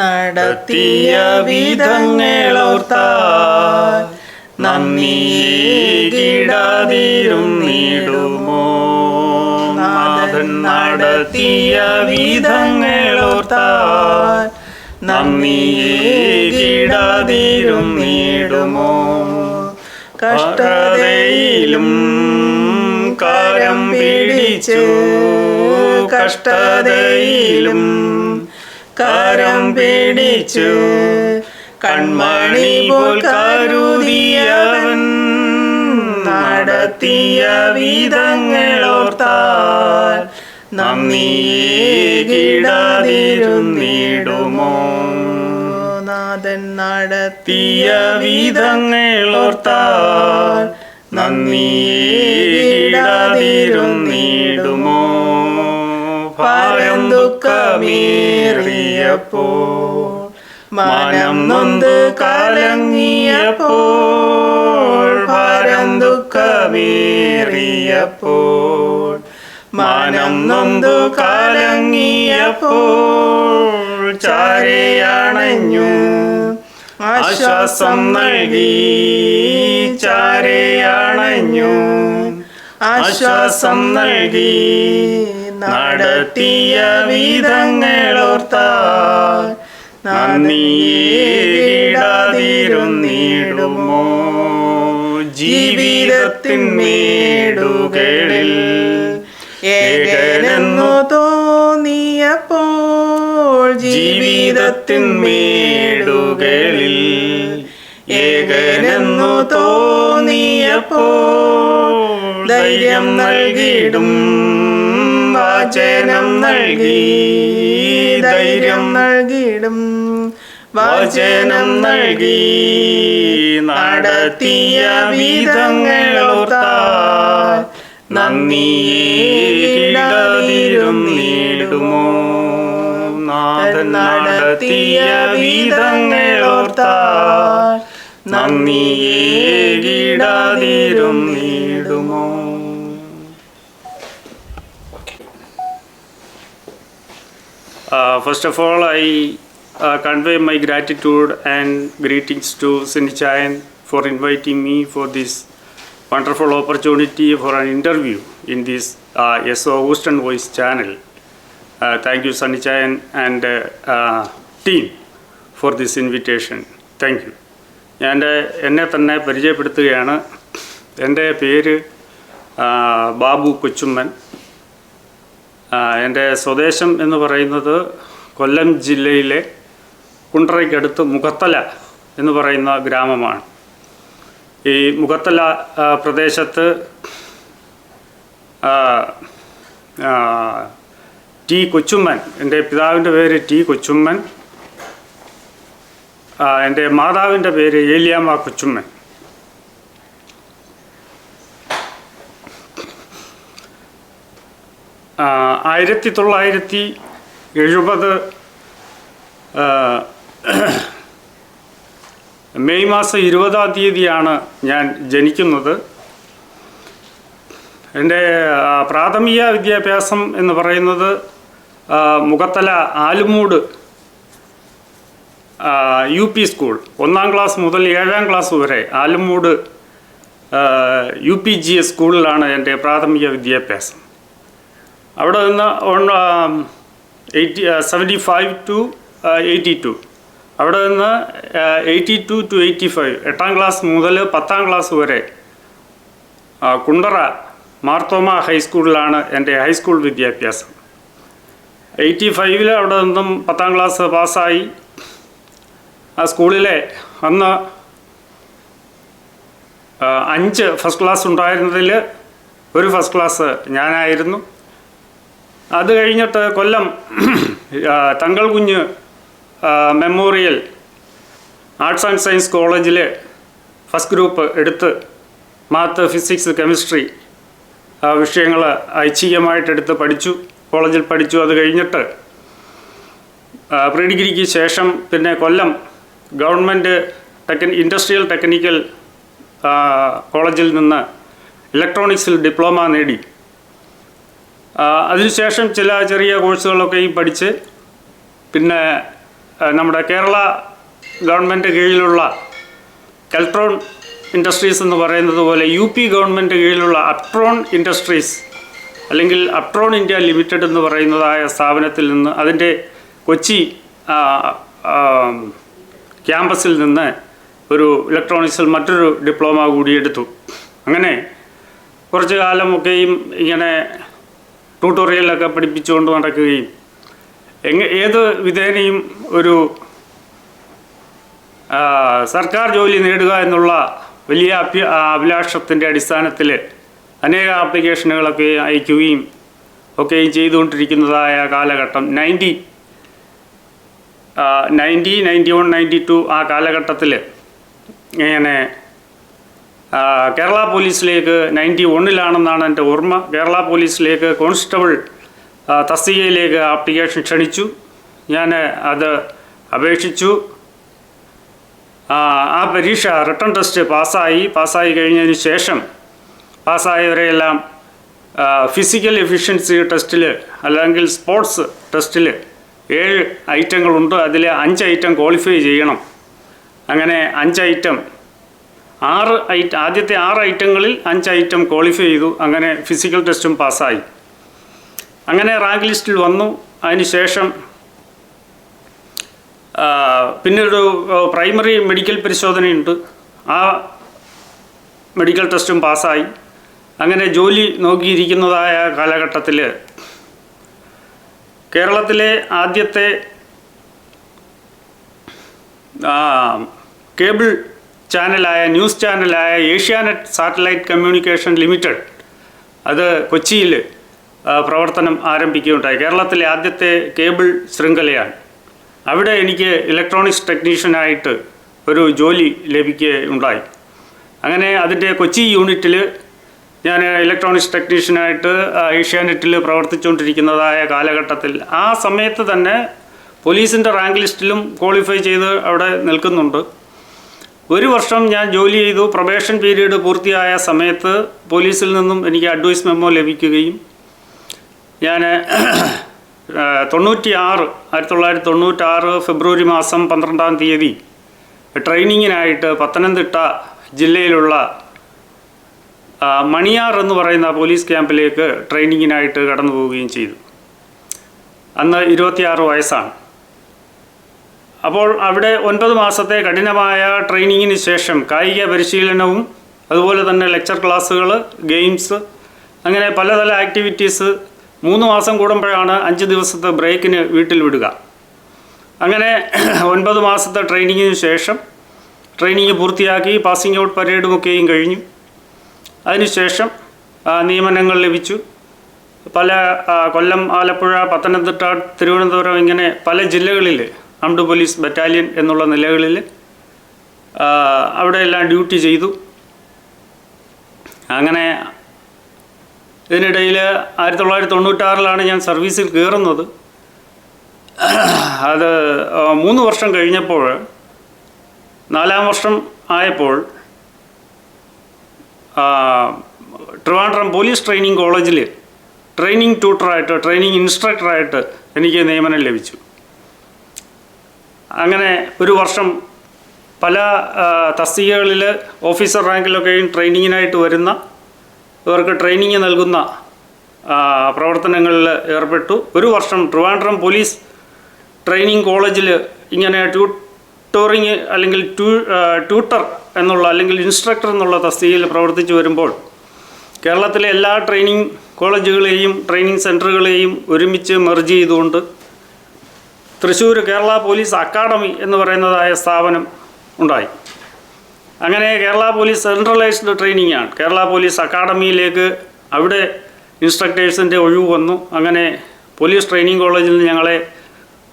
നടത്തിയ വിധങ്ങളോർത്താൽ നന്ദിയിടാതിരുന്നിടുമോ? നാഥൻ നടത്തിയ വിധങ്ങളോർത്താൽ നന്ദിയിടാതിരുന്നിടുമോ? കഷ്ടതയിലും കരം പിടിച്ചു, കഷ്ടതയിലും കരം പിടിച്ചു, കൺമണി പോൽ കരുതിയവൻ നടത്തിയ വിധങ്ങളോർത്താൽ നന്ദിയിടാതിരുന്നിടുമോ? നാഥൻ നടത്തിയ വിധങ്ങളോർത്താൽ നന്ദിയിടാതിരുന്നിടുമോ? ഭാരം ദുഃഖമേറിയപ്പോൾ, മനം നൊന്ത് കലങ്ങിയപ്പോൾ, ഭാരം ദുഃഖമേറിയപ്പോൾ, മനം നൊന്തു കലങ്ങിയപ്പോൾ, ചാരയണഞ്ഞു ആശ്വാസം നൽകി, ചാരയണഞ്ഞു ആശ്വാസം നൽകി, നടത്തിയ വിധങ്ങളോർത്താൽ നന്ദിയിടാതിരുന്നിടുമോ? ജീവിതത്തിൻ മേടുകളിൽ ഏകനെന്നു തോന്നിയപ്പോൾ, ജീവിതത്തിൻ മേടുകളിൽ ഏകനെന്നു തോന്നിയപ്പോൾ, ധൈര്യം നൽകിടും വചനം നൽകി, ധൈര്യം നൽകിടും വചനം നൽകി, നടത്തിയ വിധങ്ങളോർത്താൽ നന്ദിയിടാതിരുന്നിടുമോ? നാഥൻ നടത്തിയ വിധങ്ങളോർത്താൽ നന്ദിയിടാതിരുന്നിടുമോ? First of all, I convey my gratitude and greetings to Sanichayan for inviting me for this wonderful opportunity for an interview in this SO Houston Voice channel. Thank you, Sanichayan and team for this invitation. Thank you. ഞാൻ എന്നെ തന്നെ പരിചയപ്പെടുത്തുകയാണ്. എൻ്റെ പേര് ബാബു കൊച്ചുമ്മൻ. എൻ്റെ സ്വദേശം എന്ന് പറയുന്നത് കൊല്ലം ജില്ലയിലെ കുണ്ടറയ്ക്കടുത്ത് മുഖത്തല എന്ന് പറയുന്ന ഗ്രാമമാണ്. ഈ മുഖത്തല പ്രദേശത്ത് ടി കൊച്ചുമ്മൻ, എൻ്റെ പിതാവിൻ്റെ പേര് ടി കൊച്ചുമ്മൻ, എൻ്റെ മാതാവിൻ്റെ പേര് ഏലിയാമ്മ കൊച്ചുമ്മൻ. ആ 1970 മെയ് മാസം 20-ാം തീയതിയാണ് ഞാൻ ജനിക്കുന്നത്. എൻ്റെ പ്രാഥമിക വിദ്യാഭ്യാസം എന്ന് പറയുന്നത് Mukhathala Alummoodu UP school, 1-ാം class മുതൽ 7-ാം ക്ലാസ് വരെ ആലുമൂട് UPGS സ്കൂളിലാണ് എൻ്റെ പ്രാഥമിക വിദ്യാഭ്യാസം. അവിടെ നിന്ന് 75 to 82, അവിടെ നിന്ന് 82 to 85, 8-ാം ക്ലാസ് മുതൽ 10-ാം ക്ലാസ് വരെ കുണ്ടറ മാർത്തോമ ഹൈസ്കൂളിലാണ് എൻ്റെ ഹൈസ്കൂൾ വിദ്യാഭ്യാസം. 85-ൽ അവിടെ നിന്നും 10-ാം ക്ലാസ് പാസ്സായി. ആ സ്കൂളിലെ അന്ന് 5 ഫസ്റ്റ് ക്ലാസ് ഉണ്ടായിരുന്നതിൽ ഒരു ഫസ്റ്റ് ക്ലാസ് ഞാനായിരുന്നു. അത് കഴിഞ്ഞിട്ട് കൊല്ലം തങ്കൾ കുഞ്ഞ് മെമ്മോറിയൽ ആർട്സ് ആൻഡ് സയൻസ് കോളേജിൽ ഫസ്റ്റ് ഗ്രൂപ്പ് എടുത്ത് മാത്ത്, ഫിസിക്സ്, കെമിസ്ട്രി വിഷയങ്ങൾ ഐച്ഛികമായിട്ടെടുത്ത് പഠിച്ചു, കോളേജിൽ പഠിച്ചു. അത് കഴിഞ്ഞിട്ട് പ്രീ ഡിഗ്രിക്ക് ശേഷം പിന്നെ കൊല്ലം ഗവൺമെൻറ് ഇൻഡസ്ട്രിയൽ ടെക്നിക്കൽ കോളേജിൽ നിന്ന് ഇലക്ട്രോണിക്സിൽ ഡിപ്ലോമ നേടി. അതിനുശേഷം ചില ചെറിയ കോഴ്സുകളൊക്കെയും പഠിച്ച് പിന്നെ നമ്മുടെ കേരള ഗവൺമെൻറ് കീഴിലുള്ള കെൽട്രോൺ ഇൻഡസ്ട്രീസ് എന്ന് പറയുന്നത് പോലെ UP ഗവൺമെൻറ് കീഴിലുള്ള അപ്ട്രോൺ ഇൻഡസ്ട്രീസ് അല്ലെങ്കിൽ അപ്ട്രോൺ ഇന്ത്യ ലിമിറ്റഡ് എന്ന് പറയുന്നതായ സ്ഥാപനത്തിൽ നിന്ന് അതിൻ്റെ കൊച്ചി ക്യാമ്പസിൽ നിന്ന് ഒരു ഇലക്ട്രോണിക്സിൽ മറ്റൊരു ഡിപ്ലോമ കൂടി എടുത്തു. അങ്ങനെ കുറച്ച് കാലമൊക്കെയും ഇങ്ങനെ ട്യൂട്ടോറിയലൊക്കെ പഠിപ്പിച്ചുകൊണ്ട് നടക്കുകയും ഏത് വിധേനയും ഒരു സർക്കാർ ജോലി നേടുക എന്നുള്ള വലിയ അഭിലാഷത്തിൻ്റെ അടിസ്ഥാനത്തിൽ അനേക ആപ്ലിക്കേഷനുകളൊക്കെ അയക്കുകയും ഒക്കെയും ചെയ്തുകൊണ്ടിരിക്കുന്നതായ കാലഘട്ടം 90, 91, 92 ആ കാലഘട്ടത്തിൽ ഇങ്ങനെ കേരള പോലീസിലേക്ക് 91-ലാണെന്നാണ് എൻ്റെ ഓർമ്മ. കേരള പോലീസിലേക്ക് കോൺസ്റ്റബിൾ തസ്തികയിലേക്ക് ആപ്ലിക്കേഷൻ ക്ഷണിച്ചു. ഞാൻ അത് അപേക്ഷിച്ചു. ആ പരീക്ഷ റിട്ടൺ ടെസ്റ്റ് പാസ്സായി കഴിഞ്ഞതിന് ശേഷം പാസ്സായവരെയെല്ലാം ഫിസിക്കൽ എഫിഷ്യൻസി ടെസ്റ്റിൽ അല്ലെങ്കിൽ സ്പോർട്സ് ടെസ്റ്റിൽ 7 ഐറ്റങ്ങളുണ്ട്. അതിൽ 5 ഐറ്റം ക്വാളിഫൈ ചെയ്യണം. അങ്ങനെ 5 ഐറ്റം ആദ്യത്തെ 6 ഐറ്റങ്ങളിൽ 5 ഐറ്റം ക്വാളിഫൈ ചെയ്തു. അങ്ങനെ ഫിസിക്കൽ ടെസ്റ്റും പാസ്സായി. അങ്ങനെ റാങ്ക് ലിസ്റ്റിൽ വന്നു. അതിന് ശേഷം പിന്നീട് പ്രൈമറി മെഡിക്കൽ പരിശോധനയുണ്ട്. ആ മെഡിക്കൽ ടെസ്റ്റും പാസ്സായി. അങ്ങനെ ജോലി നോക്കിയിരിക്കുന്നതായ കാലഘട്ടത്തിൽ കേരളത്തിലെ ആദ്യത്തെ കേബിൾ ചാനലായ ന്യൂസ് ചാനലായ ഏഷ്യാനെറ്റ് സാറ്റലൈറ്റ് കമ്മ്യൂണിക്കേഷൻ ലിമിറ്റഡ് അത് കൊച്ചിയിൽ പ്രവർത്തനം ആരംഭിക്കുകയുണ്ടായി. കേരളത്തിലെ ആദ്യത്തെ കേബിൾ ശൃംഖലയാണ്. അവിടെ എനിക്ക് ഇലക്ട്രോണിക്സ് ടെക്നീഷ്യനായിട്ട് ഒരു ജോലി ലഭിക്കുകയുണ്ടായി. അങ്ങനെ അതിൻ്റെ കൊച്ചി യൂണിറ്റിൽ ഞാൻ ഇലക്ട്രോണിക്സ് ടെക്നീഷ്യനായിട്ട് ഏഷ്യാനെറ്റിൽ പ്രവർത്തിച്ചുകൊണ്ടിരിക്കുന്നതായ കാലഘട്ടത്തിൽ ആ സമയത്ത് തന്നെ പോലീസിൻ്റെ റാങ്ക് ലിസ്റ്റിലും ക്വാളിഫൈ ചെയ്ത് അവിടെ നിൽക്കുന്നുണ്ട്. 1 വർഷം ഞാൻ ജോലി ചെയ്തു. പ്രൊബേഷൻ പീരീഡ് പൂർത്തിയായ സമയത്ത് പോലീസിൽ നിന്നും എനിക്ക് അഡ്വൈസ് മെമ്മോ ലഭിക്കുകയും ഞാൻ 1996 ഫെബ്രുവരി മാസം 12-ാം തീയതി ട്രെയിനിങ്ങിനായിട്ട് പത്തനംതിട്ട ജില്ലയിലുള്ള മണിയാർ എന്ന് പറയുന്ന പോലീസ് ക്യാമ്പിലേക്ക് ട്രെയിനിങ്ങിനായിട്ട് കടന്നു പോവുകയും ചെയ്തു. അന്ന് 26 വയസ്സാണ്. അപ്പോൾ അവിടെ 9 മാസത്തെ കഠിനമായ ട്രെയിനിങ്ങിന് ശേഷം കായിക പരിശീലനവും അതുപോലെ തന്നെ ലെക്ചർ ക്ലാസ്സുകൾ, ഗെയിംസ്, അങ്ങനെ പലതരം ആക്ടിവിറ്റീസ് 3 മാസം കൂടുമ്പോഴാണ് 5 ദിവസത്തെ ബ്രേക്കിന് വീട്ടിൽ വിടുക. അങ്ങനെ 9 മാസത്തെ ട്രെയിനിങ്ങിന് ശേഷം ട്രെയിനിങ് പൂർത്തിയാക്കി പാസിംഗ് ഔട്ട് പരേഡുമൊക്കെയും കഴിഞ്ഞു. അതിനുശേഷം നിയമനങ്ങൾ ലഭിച്ചു. കൊല്ലം, ആലപ്പുഴ, പത്തനംതിട്ട, തിരുവനന്തപുരം ഇങ്ങനെ പല ജില്ലകളിൽ ആംഡ് പോലീസ് ബറ്റാലിയൻ എന്നുള്ള നിലകളിൽ അവിടെയെല്ലാം ഡ്യൂട്ടി ചെയ്തു. അങ്ങനെ ഇതിനിടയിൽ 1996-ലാണ് ഞാൻ സർവീസിൽ കയറുന്നത്. അത് 3 വർഷം കഴിഞ്ഞപ്പോൾ 4-ാം വർഷം ആയപ്പോൾ ട്രിവാൻഡ്രം പോലീസ് ട്രെയിനിങ് കോളേജിൽ ട്രെയിനിങ് ട്യൂട്ടറായിട്ട്, ട്രെയിനിങ് ഇൻസ്ട്രക്ടറായിട്ട് എനിക്ക് നിയമനം ലഭിച്ചു. അങ്ങനെ 1 വർഷം പല തസ്തികകളിൽ ഓഫീസർ റാങ്കിലൊക്കെയും ട്രെയിനിങ്ങിനായിട്ട് വരുന്ന ഇവർക്ക് ട്രെയിനിങ് നൽകുന്ന പ്രവർത്തനങ്ങളിൽ ഏർപ്പെട്ടു. 1 വർഷം ട്രിവാൻഡ്രം പോലീസ് ട്രെയിനിങ് കോളേജിൽ ഇങ്ങനെ ട്യൂട്ടറിങ് അല്ലെങ്കിൽ ട്യൂട്ടർ എന്നുള്ള അല്ലെങ്കിൽ ഇൻസ്ട്രക്ടർ എന്നുള്ള തസ്തികയിൽ പ്രവർത്തിച്ചു വരുമ്പോൾ കേരളത്തിലെ എല്ലാ ട്രെയിനിങ് കോളേജുകളെയും ട്രെയിനിങ് സെൻറ്ററുകളെയും ഒരുമിച്ച് മെർജ് ചെയ്തുകൊണ്ട് തൃശ്ശൂർ കേരള പോലീസ് അക്കാഡമി എന്ന് പറയുന്നതായ സ്ഥാപനം ഉണ്ടായി. അങ്ങനെ കേരള പോലീസ് സെൻട്രലൈസ്ഡ് ട്രെയിനിങ് ആണ്. കേരള പോലീസ് അക്കാഡമിയിലേക്ക് അവിടെ ഇൻസ്ട്രക്ടേഴ്സിൻ്റെ ഒഴിവ് വന്നു. അങ്ങനെ പോലീസ് ട്രെയിനിങ് കോളേജിൽ നിന്ന് ഞങ്ങളെ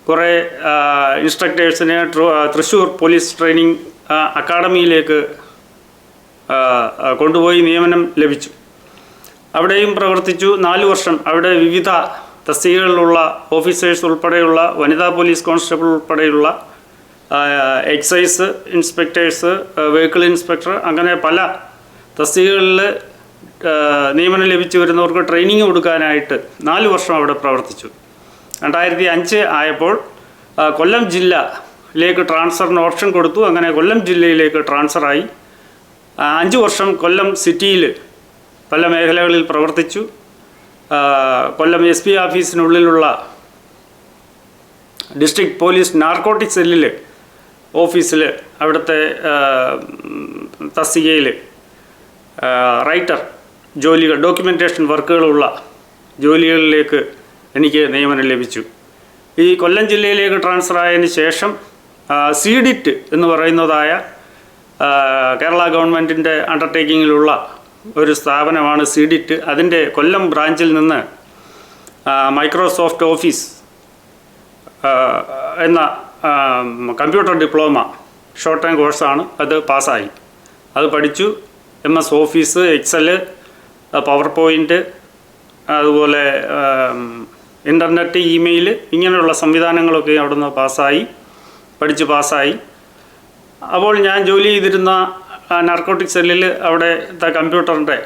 കുറേ ഇൻസ്ട്രക്ടേഴ്സിനെ തൃശ്ശൂർ പോലീസ് ട്രെയിനിങ് അക്കാഡമിയിലേക്ക് കൊണ്ടുപോയി നിയമനം ലഭിച്ചു. അവിടെയും പ്രവർത്തിച്ചു 4 വർഷം. അവിടെ വിവിധ തസ്തികകളിലുള്ള ഓഫീസേഴ്സ് ഉൾപ്പെടെയുള്ള വനിതാ പോലീസ് കോൺസ്റ്റബിൾ ഉൾപ്പെടെയുള്ള എക്സൈസ് ഇൻസ്പെക്ടേഴ്സ്, വെഹിക്കിൾ ഇൻസ്പെക്ടർ, അങ്ങനെ പല തസ്തികകളിൽ നിയമനം ലഭിച്ചു വരുന്നവർക്ക് ട്രെയിനിങ് കൊടുക്കാനായിട്ട് 4 വർഷം അവിടെ പ്രവർത്തിച്ചു. 2005 ആയപ്പോൾ കൊല്ലം ജില്ല ജില്ലയിലേക്ക് ട്രാൻസ്ഫറിന് ഓപ്ഷൻ കൊടുത്തു. അങ്ങനെ കൊല്ലം ജില്ലയിലേക്ക് ട്രാൻസ്ഫറായി. 5 വർഷം കൊല്ലം സിറ്റിയിൽ പല മേഖലകളിൽ പ്രവർത്തിച്ചു. കൊല്ലം SP ഓഫീസിനുള്ളിലുള്ള ഡിസ്ട്രിക്ട് പോലീസ് നാർക്കോട്ടിക് സെല്ലിൽ ഓഫീസിൽ അവിടുത്തെ തസ്തികയിൽ റൈറ്റർ ജോലികൾ, ഡോക്യുമെൻറ്റേഷൻ വർക്കുകളുള്ള ജോലികളിലേക്ക് എനിക്ക് നിയമനം ലഭിച്ചു. ഈ കൊല്ലം ജില്ലയിലേക്ക് ട്രാൻസ്ഫർ ആയതിന് ശേഷം CDIT എന്ന് പറയുന്നതായ കേരള ഗവൺമെൻറ്റിൻ്റെ അണ്ടർടേക്കിങ്ങിലുള്ള ഒരു സ്ഥാപനമാണ് CDIT. അതിൻ്റെ കൊല്ലം ബ്രാഞ്ചിൽ നിന്ന് മൈക്രോസോഫ്റ്റ് ഓഫീസ് എന്ന കമ്പ്യൂട്ടർ ഡിപ്ലോമ ഷോർട്ട് ടൈം കോഴ്സാണ്. അത് പാസ്സായി. അത് പഠിച്ചു. MS office, excel, power point, അതുപോലെ ഇൻ്റർനെറ്റ്, ഇമെയിൽ, ഇങ്ങനെയുള്ള സംവിധാനങ്ങളൊക്കെ അവിടുന്ന് പഠിച്ച് പാസ്സായി. അപ്പോൾ ഞാൻ ജോലി ചെയ്തിരുന്ന നാർക്കോട്ടിക് സെല്ലിൽ അവിടെ കമ്പ്യൂട്ടറിൻ്റെ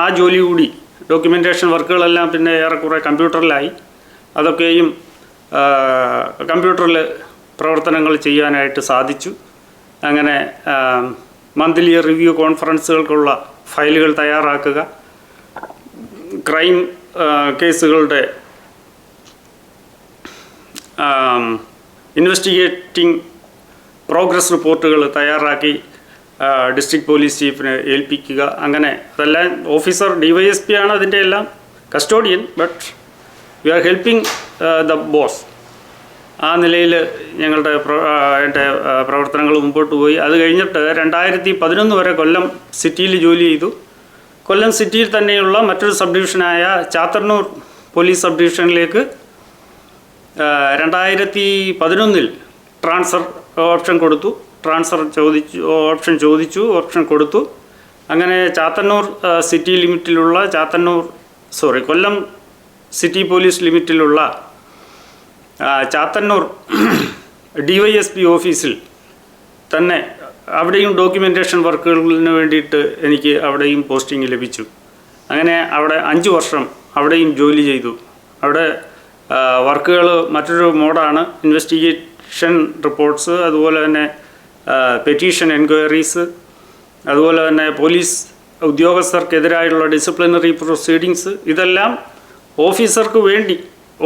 ആ ജോലി കൂടി, ഡോക്യുമെൻറ്റേഷൻ വർക്കുകളെല്ലാം പിന്നെ ഏറെക്കുറെ കമ്പ്യൂട്ടറിലായി. അതൊക്കെയും കമ്പ്യൂട്ടറിൽ പ്രവർത്തനങ്ങൾ ചെയ്യാനായിട്ട് സാധിച്ചു. അങ്ങനെ മന്ത്ലി റിവ്യൂ കോൺഫറൻസുകൾക്കുള്ള ഫയലുകൾ തയ്യാറാക്കുക, ക്രൈം കേസുകളുടെ ഇൻവെസ്റ്റിഗേറ്റിംഗ് പ്രോഗ്രസ് റിപ്പോർട്ടുകൾ തയ്യാറാക്കി ഡിസ്ട്രിക്ട് പോലീസ് ചീഫിന് ഏൽപ്പിക്കുക. അങ്ങനെ അതെല്ലാം ഓഫീസർ DYSP ആണ് അതിൻ്റെ എല്ലാം custodian. But we are helping the boss. ആ നിലയിൽ എൻ്റെ പ്രവർത്തനങ്ങൾ മുമ്പോട്ട് പോയി. അത് കഴിഞ്ഞിട്ട് 2011 വരെ കൊല്ലം സിറ്റിയിൽ ജോലി ചെയ്തു. കൊല്ലം സിറ്റിയിൽ തന്നെയുള്ള മറ്റൊരു സബ് ഡിവിഷനായ ചാത്തന്നൂർ പോലീസ് സബ് ഡിവിഷനിലേക്ക് 2011 ട്രാൻസ്ഫർ ഓപ്ഷൻ കൊടുത്തു. ഓപ്ഷൻ കൊടുത്തു. അങ്ങനെ ചാത്തന്നൂർ സിറ്റി ലിമിറ്റിലുള്ള കൊല്ലം സിറ്റി പോലീസ് ലിമിറ്റിലുള്ള ചാത്തന്നൂർ DYSP ഓഫീസിൽ തന്നെ അവിടെയും ഡോക്യുമെൻറ്റേഷൻ വർക്കുകളിന് വേണ്ടിയിട്ട് എനിക്ക് അവിടെയും പോസ്റ്റിംഗ് ലഭിച്ചു. അങ്ങനെ അവിടെ 5 വർഷം അവിടെയും ജോലി ചെയ്തു. അവിടെ വർക്കുകൾ മറ്റൊരു മോഡാണ്. ഇൻവെസ്റ്റിഗേഷൻ റിപ്പോർട്ട്സ്, അതുപോലെ തന്നെ പെറ്റീഷൻ എൻക്വയറീസ്, അതുപോലെ തന്നെ പോലീസ് ഉദ്യോഗസ്ഥർക്കെതിരായുള്ള ഡിസിപ്ലിനറി പ്രൊസീഡിങ്സ്, ഇതെല്ലാം ഓഫീസർക്ക് വേണ്ടി,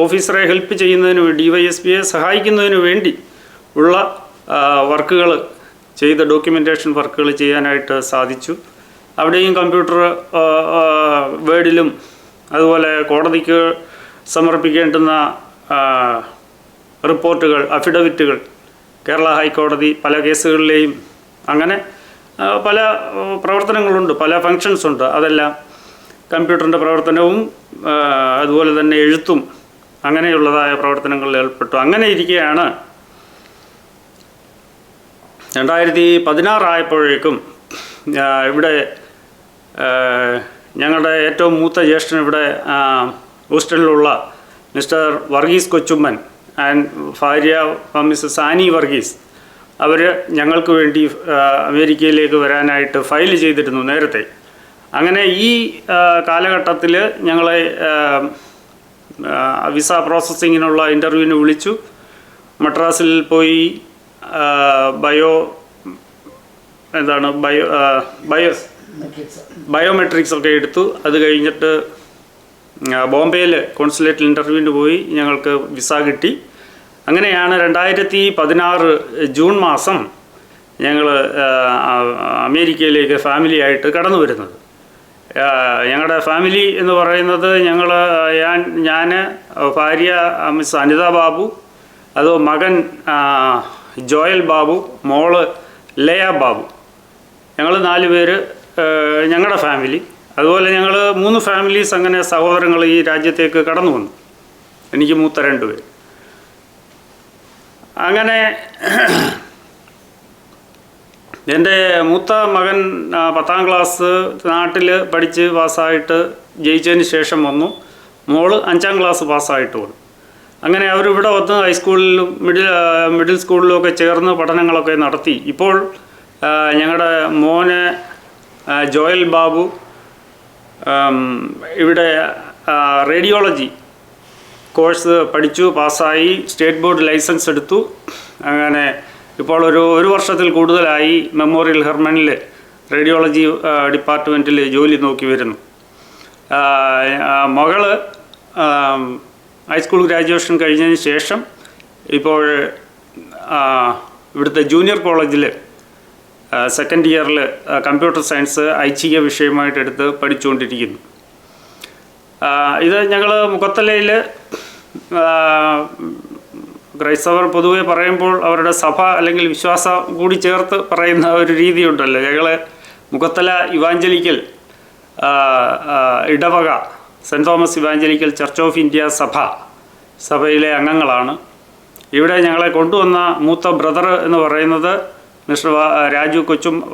ഓഫീസറെ ഹെൽപ്പ് ചെയ്യുന്നതിന് വേണ്ടി, DYSPയെ സഹായിക്കുന്നതിന് വേണ്ടി ഉള്ള വർക്കുകൾ ചെയ്ത ഡോക്യുമെൻറ്റേഷൻ വർക്കുകൾ ചെയ്യാനായിട്ട് സാധിച്ചു. അവിടെയും കമ്പ്യൂട്ടർ വേർഡിലും അതുപോലെ കോടതിക്ക് സമർപ്പിക്കേണ്ടുന്ന റിപ്പോർട്ടുകൾ, അഫിഡവിറ്റുകൾ, കേരള ഹൈക്കോടതി പല കേസുകളിലെയും അങ്ങനെ പല പ്രവർത്തനങ്ങളുണ്ട്, പല ഫങ്ഷൻസ് ഉണ്ട്. അതെല്ലാം കമ്പ്യൂട്ടറിൻ്റെ പ്രവർത്തനവും അതുപോലെ തന്നെ എഴുത്തും അങ്ങനെയുള്ളതായ പ്രവർത്തനങ്ങളിൽ ഏർപ്പെട്ടു. അങ്ങനെ ഇരിക്കുകയാണ് 2016 ആയപ്പോഴേക്കും ഇവിടെ ഞങ്ങളുടെ ഏറ്റവും മൂത്ത ജ്യേഷ്ഠൻ ഇവിടെ ഹോസ്റ്റലിലുള്ള മിസ്റ്റർ വർഗീസ് കൊച്ചുമ്മൻ ആൻഡ് ഭാര്യ മിസ്സസ് ആനി വർഗീസ്, അവർ ഞങ്ങൾക്ക് വേണ്ടി അമേരിക്കയിലേക്ക് വരാനായിട്ട് ഫയൽ ചെയ്തിരുന്നു നേരത്തെ. അങ്ങനെ ഈ കാലഘട്ടത്തിൽ ഞങ്ങളെ വിസ പ്രോസസ്സിങ്ങിനുള്ള ഇൻ്റർവ്യൂവിന് വിളിച്ചു. മദ്രാസിൽ പോയി ബയോമെട്രിക്സ് ഒക്കെ എടുത്തു. അത് കഴിഞ്ഞിട്ട് ബോംബെയിൽ കോൺസുലേറ്റിൽ ഇൻ്റർവ്യൂവിന് പോയി. ഞങ്ങൾക്ക് വിസ കിട്ടി. അങ്ങനെയാണ് 2016 ജൂൺ മാസം ഞങ്ങൾ അമേരിക്കയിലേക്ക് ഫാമിലിയായിട്ട് കടന്നു വരുന്നത്. ഞങ്ങളുടെ ഫാമിലി എന്ന് പറയുന്നത് ഞാൻ ഭാര്യ മിസ് അനിത ബാബു, അത് മകൻ ജോയൽ ബാബു, മോള് ലയ ബാബു, ഞങ്ങൾ 4 പേര് ഞങ്ങളുടെ ഫാമിലി. അതുപോലെ ഞങ്ങൾ 3 ഫാമിലീസ് അങ്ങനെ സഹോദരങ്ങൾ ഈ രാജ്യത്തേക്ക് കടന്നു വന്നു. എനിക്ക് മൂത്ത 2 പേര്. അങ്ങനെ എൻ്റെ മൂത്ത മകൻ 10ാം ക്ലാസ് നാട്ടിൽ പഠിച്ച് പാസ്സായിട്ട് ജയിച്ചതിന് ശേഷം വന്നു. മോള് 5ാം ക്ലാസ് പാസ്സായിട്ട് വന്നു. അങ്ങനെ അവരിവിടെ വന്ന് ഹൈസ്കൂളിലും മിഡിൽ സ്കൂളിലും ഒക്കെ ചേർന്ന് പഠനങ്ങളൊക്കെ നടത്തി. ഇപ്പോൾ ഞങ്ങളുടെ മോന് ജോയൽ ബാബു ഇവിടെ റേഡിയോളജി കോഴ്സ് പഠിച്ചു, പാസ്സായി, സ്റ്റേറ്റ് ബോർഡ് ലൈസൻസ് എടുത്തു. അങ്ങനെ ഇപ്പോൾ ഒരു വർഷത്തിൽ കൂടുതലായി മെമ്മോറിയൽ ഹെർമനിൽ റേഡിയോളജി ഡിപ്പാർട്ട്മെൻറ്റിൽ ജോലി നോക്കി വരുന്നു. മകള് ഹൈസ്കൂൾ ഗ്രാജുവേഷൻ കഴിഞ്ഞതിന് ശേഷം ഇപ്പോൾ ഇവിടുത്തെ ജൂനിയർ കോളേജിൽ സെക്കൻഡ് ഇയറിൽ കമ്പ്യൂട്ടർ സയൻസ് ഐച്ഛിക വിഷയമായിട്ട് എടുത്ത് പഠിച്ചുകൊണ്ടിരിക്കുന്നു. ഇത് ഞങ്ങൾ മുഖത്തലയിൽ ക്രൈസ്തവർ പൊതുവെ പറയുമ്പോൾ അവരുടെ സഭ അല്ലെങ്കിൽ വിശ്വാസം കൂടി ചേർത്ത് പറയുന്ന ഒരു രീതിയുണ്ടല്ലോ. ഞങ്ങൾ മുഖത്തല ഇവാഞ്ചലിക്കൽ ഇടവക saint Thomas evangelical church of India സഭയിലെ അംഗങ്ങളാണ്. ഇവിടെ ഞങ്ങളെ കൊണ്ടുവന്ന മൂത്ത ബ്രദർ എന്ന് പറയുന്നത് മിസ്റ്റർ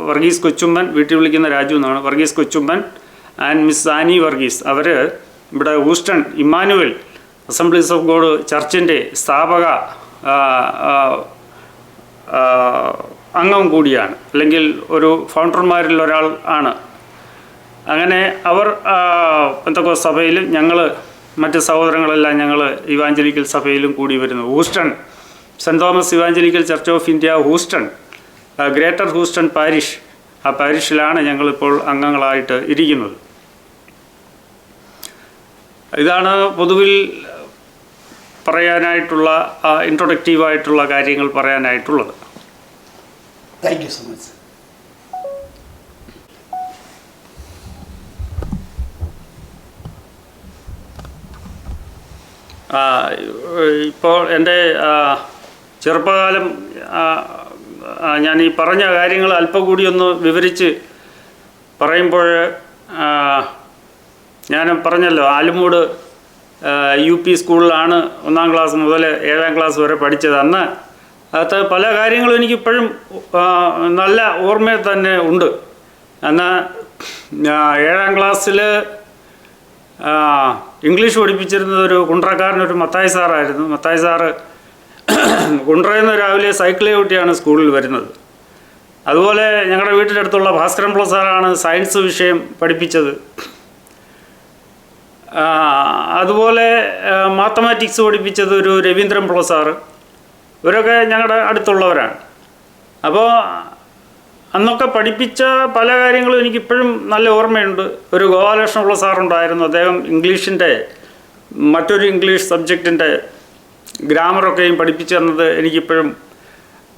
വർഗീസ് കൊച്ചുമ്മൻ, വീട്ടിൽ വിളിക്കുന്ന രാജു എന്നാണ്, Varghese Kochummen and miss Annie Varghese. അവർ ഇവിടെ Houston Immanuel Assemblies of God ചർച്ചിൻ്റെ സ്ഥാപക അംഗം കൂടിയാണ്, അല്ലെങ്കിൽ ഒരു ഫൗണ്ടർമാരിൽ ഒരാൾ ആണ്. അങ്ങനെ അവർ പെന്തക്കോസ്ത് സഭയിലും ഞങ്ങൾ മറ്റ് സഹോദരങ്ങളെല്ലാം ഞങ്ങൾ ഇവാഞ്ചലിക്കൽ സഭയിലും കൂടി വരുന്നു. Houston saint Thomas evangelical church of India Houston, greater Houston parish, ആ പാരിഷിലാണ് ഞങ്ങളിപ്പോൾ അംഗങ്ങളായിട്ട് ഇരിക്കുന്നത്. ഇതാണ് പൊതുവിൽ പറയാനായിട്ടുള്ള ഇൻട്രൊഡക്റ്റീവായിട്ടുള്ള കാര്യങ്ങൾ പറയാനായിട്ടുള്ളത്. Thank you so much. ഇപ്പോൾ എൻ്റെ ചെറുപ്പകാലം ഞാൻ ഈ പറഞ്ഞ കാര്യങ്ങൾ അല്പം കൂടി ഒന്ന് വിവരിച്ച് പറയുമ്പോൾ, ഞാൻ പറഞ്ഞല്ലോ ആലുമൂട് UP സ്കൂളിലാണ് 1ാം ക്ലാസ് മുതൽ 7ാം ക്ലാസ് വരെ പഠിച്ചത്. അന്ന് അത് പല കാര്യങ്ങളും എനിക്കിപ്പോഴും നല്ല ഓർമ്മയിൽ തന്നെ ഉണ്ട്. അന്ന് 7ാം ക്ലാസ്സിൽ ഇംഗ്ലീഷ് പഠിപ്പിച്ചിരുന്നത് ഒരു കുണ്ട്രക്കാരനൊരു മത്തായി സാറായിരുന്നു. മത്തായി സാറ് കുണ്ട്രയിൽ നിന്ന് രാവിലെ സൈക്കിൾ ചവിട്ടിയാണ് സ്കൂളിൽ വരുന്നത്. അതുപോലെ ഞങ്ങളുടെ വീട്ടിനടുത്തുള്ള ഭാസ്കരൻ പിള്ള സാറാണ് സയൻസ് വിഷയം പഠിപ്പിച്ചത്. അതുപോലെ മാത്തമാറ്റിക്സ് പഠിപ്പിച്ചത് ഒരു രവീന്ദ്രൻ പിള്ള സാറ്. ഇവരൊക്കെ ഞങ്ങളുടെ അടുത്തുള്ളവരാണ്. അപ്പോൾ അന്നൊക്കെ പഠിപ്പിച്ച പല കാര്യങ്ങളും എനിക്കിപ്പോഴും നല്ല ഓർമ്മയുണ്ട്. ഒരു ഗോപാലകൃഷ്ണ പിള്ള സാറുണ്ടായിരുന്നു. അദ്ദേഹം ഇംഗ്ലീഷിൻ്റെ മറ്റൊരു ഇംഗ്ലീഷ് സബ്ജക്റ്റിൻ്റെ ഗ്രാമറൊക്കെയും പഠിപ്പിച്ചു തന്നത് എനിക്കിപ്പോഴും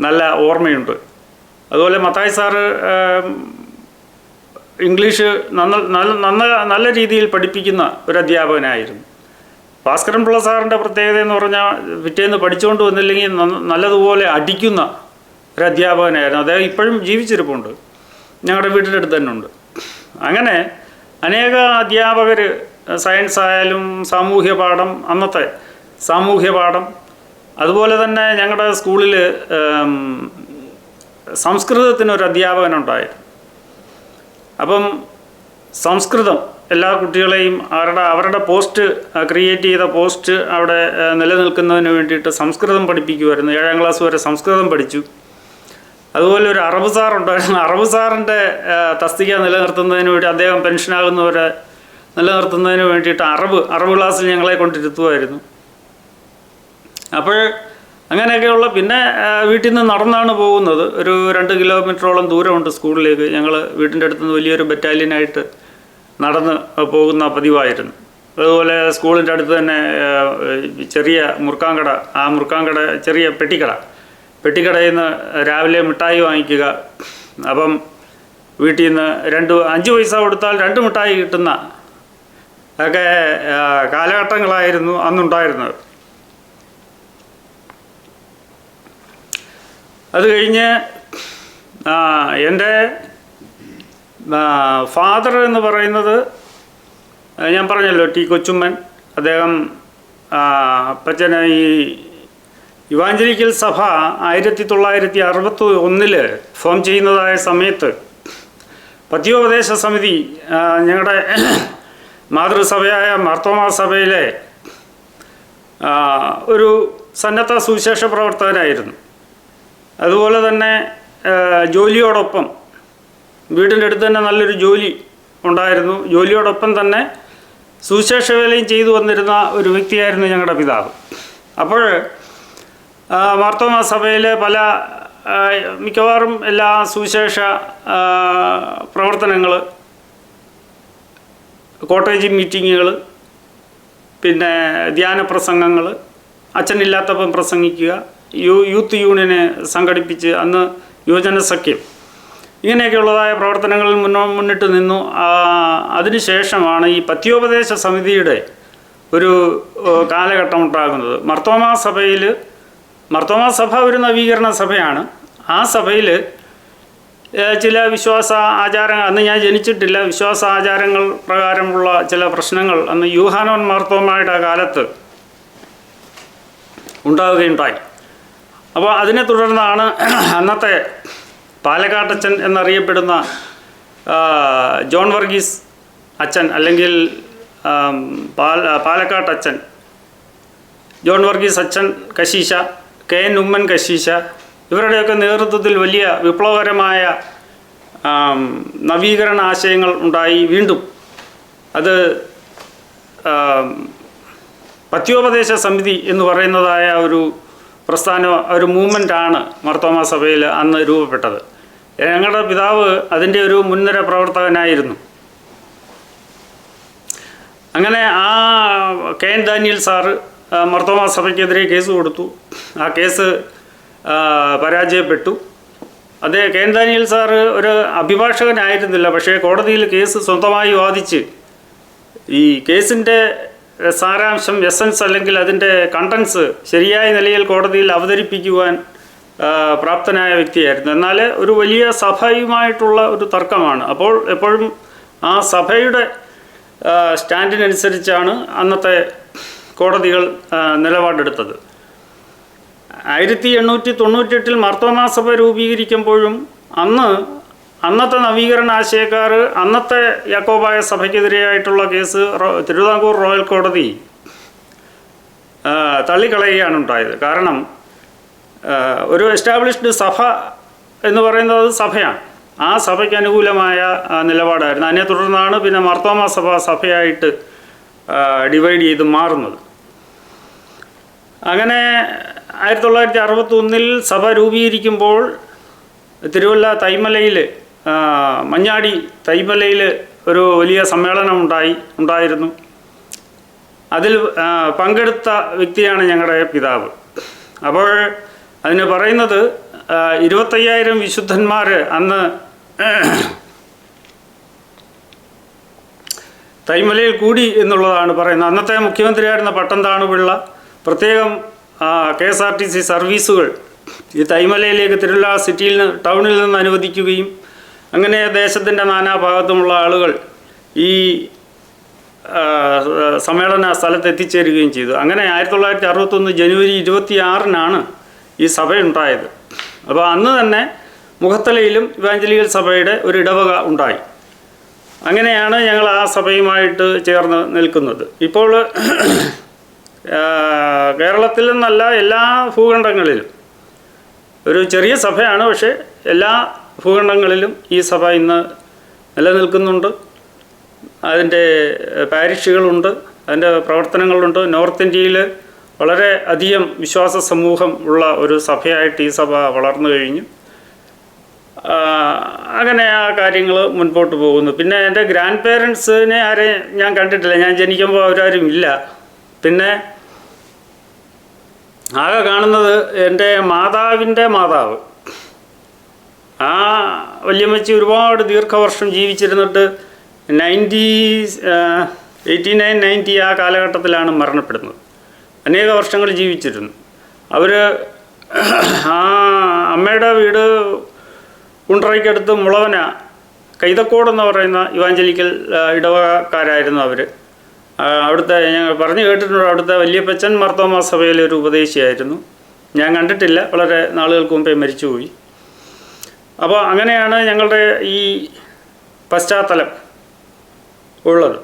നല്ല ഓർമ്മയുണ്ട്. അതുപോലെ മത്തായി സാറ് ഇംഗ്ലീഷ് നല്ല രീതിയിൽ പഠിപ്പിക്കുന്ന ഒരു അധ്യാപകനായിരുന്നു. ഭാസ്കരൻ പിള്ള സാറിൻ്റെ പ്രത്യേകത എന്ന് പറഞ്ഞാൽ പിറ്റേന്ന് പഠിച്ചുകൊണ്ട് വന്നില്ലെങ്കിൽ നല്ലതുപോലെ അടിക്കുന്ന ഒരു അധ്യാപകനായിരുന്നു. അദ്ദേഹം ഇപ്പോഴും ജീവിച്ചിരിപ്പുണ്ട്, ഞങ്ങളുടെ വീട്ടിൻ്റെ അടുത്ത് തന്നെ ഉണ്ട്. അങ്ങനെ അനേക അധ്യാപകർ സയൻസ് ആയാലും സാമൂഹ്യ പാഠം, അന്നത്തെ സാമൂഹ്യ പാഠം, അതുപോലെ തന്നെ ഞങ്ങളുടെ സ്കൂളിൽ സംസ്കൃതത്തിനൊരു അധ്യാപകനുണ്ടായിരുന്നു. അപ്പം സംസ്കൃതം എല്ലാ കുട്ടികളെയും അവരുടെ പോസ്റ്റ് ക്രിയേറ്റ് ചെയ്ത പോസ്റ്റ് അവിടെ നിലനിൽക്കുന്നതിന് വേണ്ടിയിട്ട് സംസ്കൃതം പഠിപ്പിക്കുമായിരുന്നു. 7ാം ക്ലാസ് വരെ സംസ്കൃതം പഠിച്ചു. അതുപോലെ ഒരു അറബ് സാറുണ്ടായിരുന്നു. അറബ് സാറിൻ്റെ തസ്തിക നിലനിർത്തുന്നതിന് വേണ്ടി, അദ്ദേഹം പെൻഷനാകുന്നവരെ നിലനിർത്തുന്നതിന് വേണ്ടിയിട്ട് അറബ് ക്ലാസ്സിൽ ഞങ്ങളെ കൊണ്ടിരുത്തുമായിരുന്നു. അപ്പോൾ അങ്ങനെയൊക്കെയുള്ള, പിന്നെ വീട്ടിൽ നിന്ന് നടന്നാണ് പോകുന്നത്. ഒരു 2 കിലോമീറ്ററോളം ദൂരമുണ്ട് സ്കൂളിലേക്ക്. ഞങ്ങൾ വീട്ടിൻ്റെ അടുത്തുനിന്ന് വലിയൊരു ബറ്റാലിയനായിട്ട് നടന്ന് പോകുന്ന പതിവായിരുന്നു. അതുപോലെ സ്കൂളിൻ്റെ അടുത്ത് തന്നെ ചെറിയ മുറുക്കാങ്കട, ആ മുറുക്കാങ്കട ചെറിയ പെട്ടിക്കടയിൽ നിന്ന് രാവിലെ മിഠായി വാങ്ങിക്കുക. അപ്പം വീട്ടിൽ നിന്ന് 5 പൈസ കൊടുത്താൽ 2 മിഠായി കിട്ടുന്ന ഒക്കെ കാലഘട്ടങ്ങളായിരുന്നു അന്നുണ്ടായിരുന്നത്. അത് കഴിഞ്ഞ് എൻ്റെ ഫാദർ എന്ന് പറയുന്നത് ഞാൻ പറഞ്ഞല്ലോ, ടി കൊച്ചുമ്മൻ. അദ്ദേഹം അപ്പച്ചന് ഈ ഇവാഞ്ചലിക്കൽ സഭ 1961 ഫോം ചെയ്യുന്നതായ സമയത്ത് പത്യോപദേശ സമിതി ഞങ്ങളുടെ മാതൃസഭയായ മാർത്തോമാ സഭയിലെ ഒരു സന്നദ്ധ സുവിശേഷ പ്രവർത്തകനായിരുന്നു. അതുപോലെ തന്നെ ജോലിയോടൊപ്പം വീടിൻ്റെ അടുത്ത് തന്നെ നല്ലൊരു ജോലി ഉണ്ടായിരുന്നു. ജോലിയോടൊപ്പം തന്നെ സുവിശേഷ വേലയും ചെയ്തു വന്നിരുന്ന ഒരു വ്യക്തിയായിരുന്നു ഞങ്ങളുടെ പിതാവ്. അപ്പോൾ മാർത്തോമാ സഭയിലെ പല മിക്കവാറും എല്ലാ സുവിശേഷ പ്രവർത്തനങ്ങൾ, കോട്ടേജ് മീറ്റിങ്ങുകൾ, പിന്നെ ധ്യാന പ്രസംഗങ്ങൾ, അച്ഛനില്ലാത്തപ്പം പ്രസംഗിക്കുക, യൂത്ത് യൂണിയനെ സംഘടിപ്പിച്ച് അന്ന് യുവജന സഖ്യം, ഇങ്ങനെയൊക്കെയുള്ളതായ പ്രവർത്തനങ്ങളിൽ മുന്നിട്ട് നിന്നു. അതിനുശേഷമാണ് ഈ പത്യോപദേശ സമിതിയുടെ ഒരു കാലഘട്ടം ഉണ്ടാകുന്നത്. മർത്തോമാ സഭ ഒരു നവീകരണ സഭയാണ്. ആ സഭയിൽ ചില വിശ്വാസ ആചാരങ്ങൾ, അന്ന് ഞാൻ ജനിച്ചിട്ടില്ല, വിശ്വാസ ആചാരങ്ങൾ പ്രകാരമുള്ള ചില പ്രശ്നങ്ങൾ അന്ന് യൂഹാനോൻ മാർത്തോമായുടെ കാലത്ത് ഉണ്ടാവുകയുണ്ടായി. അപ്പോൾ അതിനെ തുടർന്നാണ് അന്നത്തെ പാലക്കാട്ടച്ചൻ എന്നറിയപ്പെടുന്ന ജോൺ വർഗീസ് അച്ഛൻ, അല്ലെങ്കിൽ പാലക്കാട്ടച്ചൻ, ജോൺ വർഗീസ് അച്ഛൻ കശീശ, കെ എൻ ഉമ്മൻ കശീശ, ഇവരുടെയൊക്കെ നേതൃത്വത്തിൽ വലിയ വിപ്ലവകരമായ നവീകരണ ആശയങ്ങൾ ഉണ്ടായി. വീണ്ടും അത് പത്യോപദേശ സമിതി എന്ന് പറയുന്നതായ ഒരു പ്രസ്ഥാനം, ഒരു മൂവ്മെൻ്റാണ് മാർത്തോമാ സഭയിൽ അന്ന് രൂപപ്പെട്ടത്. ഞങ്ങളുടെ പിതാവ് അതിൻ്റെ ഒരു മുൻനിര പ്രവർത്തകനായിരുന്നു. അങ്ങനെ ആ K N Daniel sir Marthoma സഭയ്ക്കെതിരെ കേസ് കൊടുത്തു. ആ കേസ് പരാജയപ്പെട്ടു. അതേ കെ എൻ ദാനിയൽ സാറ് ഒരു അഭിഭാഷകനായിരുന്നില്ല, പക്ഷേ കോടതിയിൽ കേസ് സ്വന്തമായി വാദിച്ച് ഈ കേസിൻ്റെ സാരാംശം, എസൻസ് അല്ലെങ്കിൽ അതിൻ്റെ കണ്ടൻസ് ശരിയായ നിലയിൽ കോടതിയിൽ അവതരിപ്പിക്കുവാൻ പ്രാപ്തനായ വ്യക്തിയായിരുന്നു. എന്നാൽ ഒരു വലിയ സഭയുമായിട്ടുള്ള ഒരു തർക്കമാണ്. അപ്പോൾ എപ്പോഴും ആ സഭയുടെ സ്റ്റാൻഡിനനുസരിച്ചാണ് അന്നത്തെ കോടതികൾ നിലപാടെടുത്തത്. 1898 മാർത്തോമാ സഭ രൂപീകരിക്കുമ്പോഴും അന്നത്തെ നവീകരണ ആശയക്കാർ അന്നത്തെ യാക്കോബായ സഭയ്ക്കെതിരെയായിട്ടുള്ള കേസ് തിരുവിതാംകൂർ റോയൽ കോടതി തള്ളിക്കളയുകയാണ് ഉണ്ടായത്. കാരണം ഒരു എസ്റ്റാബ്ലിഷ്ഡ് സഭ എന്ന് പറയുന്നത് സഭയാണ്. ആ സഭയ്ക്ക് അനുകൂലമായ നിലപാടായിരുന്നു. അതിനെ തുടർന്നാണ് പിന്നെ മാർത്തോമാ സഭയായിട്ട് ഡിവൈഡ് ചെയ്ത് മാറുന്നത്. അങ്ങനെ 1961 സഭ രൂപീകരിക്കുമ്പോൾ തിരുവല്ല തൈമലയിൽ, മഞ്ഞാടി തൈമലയിൽ ഒരു വലിയ സമ്മേളനം ഉണ്ടായിരുന്നു. അതിൽ പങ്കെടുത്ത വ്യക്തിയാണ് ഞങ്ങളുടെ പിതാവ്. അപ്പോൾ അതിന് പറയുന്നത് 25,000 വിശുദ്ധന്മാർ അന്ന് തൈമലയിൽ കൂടി എന്നുള്ളതാണ് പറയുന്നത്. അന്നത്തെ മുഖ്യമന്ത്രിയായിരുന്ന പട്ടംതാണുപിള്ള പ്രത്യേകം KSRTC സർവീസുകൾ ഈ തൈമലയിലേക്ക് തിരുവല്ല ടൗണിൽ നിന്ന് അനുവദിക്കുകയും അങ്ങനെ ദേശത്തിൻ്റെ നാനാഭാഗത്തുമുള്ള ആളുകൾ ഈ സമ്മേളന സ്ഥലത്ത് എത്തിച്ചേരുകയും ചെയ്തു. അങ്ങനെ 1961 ജനുവരി 26 ഈ സഭയുണ്ടായത്. അപ്പോൾ അന്ന് തന്നെ മുഖത്തലയിലും ഇവാഞ്ചലിക്കൽ സഭയുടെ ഒരു ഇടവക ഉണ്ടായി. അങ്ങനെയാണ് ഞങ്ങൾ ആ സഭയുമായിട്ട് ചേർന്ന് നിൽക്കുന്നത്. ഇപ്പോൾ കേരളത്തിൽ നിന്നല്ല, എല്ലാ ഭൂഖണ്ഡങ്ങളിലും ഒരു ചെറിയ സഭയാണ്, പക്ഷേ എല്ലാ ഭൂഖണ്ഡങ്ങളിലും ഈ സഭ ഇന്ന് നിലനിൽക്കുന്നുണ്ട്. അതിൻ്റെ പാരിഷുകളുണ്ട്, അതിൻ്റെ പ്രവർത്തനങ്ങളുണ്ട്. നോർത്ത് ഇന്ത്യയിൽ വളരെ അധികം വിശ്വാസ സമൂഹം ഉള്ള ഒരു സഭയായിട്ട് ഈ സഭ വളർന്നു കഴിഞ്ഞു. അങ്ങനെ ആ കാര്യങ്ങൾ മുൻപോട്ട് പോകുന്നു. പിന്നെ എൻ്റെ ഗ്രാൻഡ് പേരൻസിനെ ആരെയും ഞാൻ കണ്ടിട്ടില്ല. ഞാൻ ജനിക്കുമ്പോൾ അവരാരും ഇല്ല. പിന്നെ ആകെ കാണുന്നത് എൻ്റെ മാതാവിൻ്റെ മാതാവ്. ആ വല്യമ്മച്ചി ഒരുപാട് ദീർഘവർഷം ജീവിച്ചിരുന്നിട്ട് 1890 ആ കാലഘട്ടത്തിലാണ് മരണപ്പെടുന്നത്. അനേക വർഷങ്ങൾ ജീവിച്ചിരുന്നു. അവർ ആ അമ്മയുടെ വീട് കുണ്ട്രയ്ക്കടുത്ത് മുളവന കൈതക്കോടെന്ന് പറയുന്ന ഇവാഞ്ചലിക്കൽ ഇടവകക്കാരായിരുന്നു അവർ. അവിടുത്തെ ഞങ്ങൾ പറഞ്ഞു കേട്ടിട്ടുണ്ട്, അവിടുത്തെ വല്യപ്പച്ചൻ മാർത്തോമാ സഭയിലെ ഒരു ഉപദേശിയായിരുന്നു. ഞാൻ കണ്ടിട്ടില്ല, വളരെ നാളുകൾക്ക് മുമ്പേ മരിച്ചുപോയി. അപ്പോൾ അങ്ങനെയാണ് ഞങ്ങളുടെ ഈ പശ്ചാത്തലം ഉള്ളത്.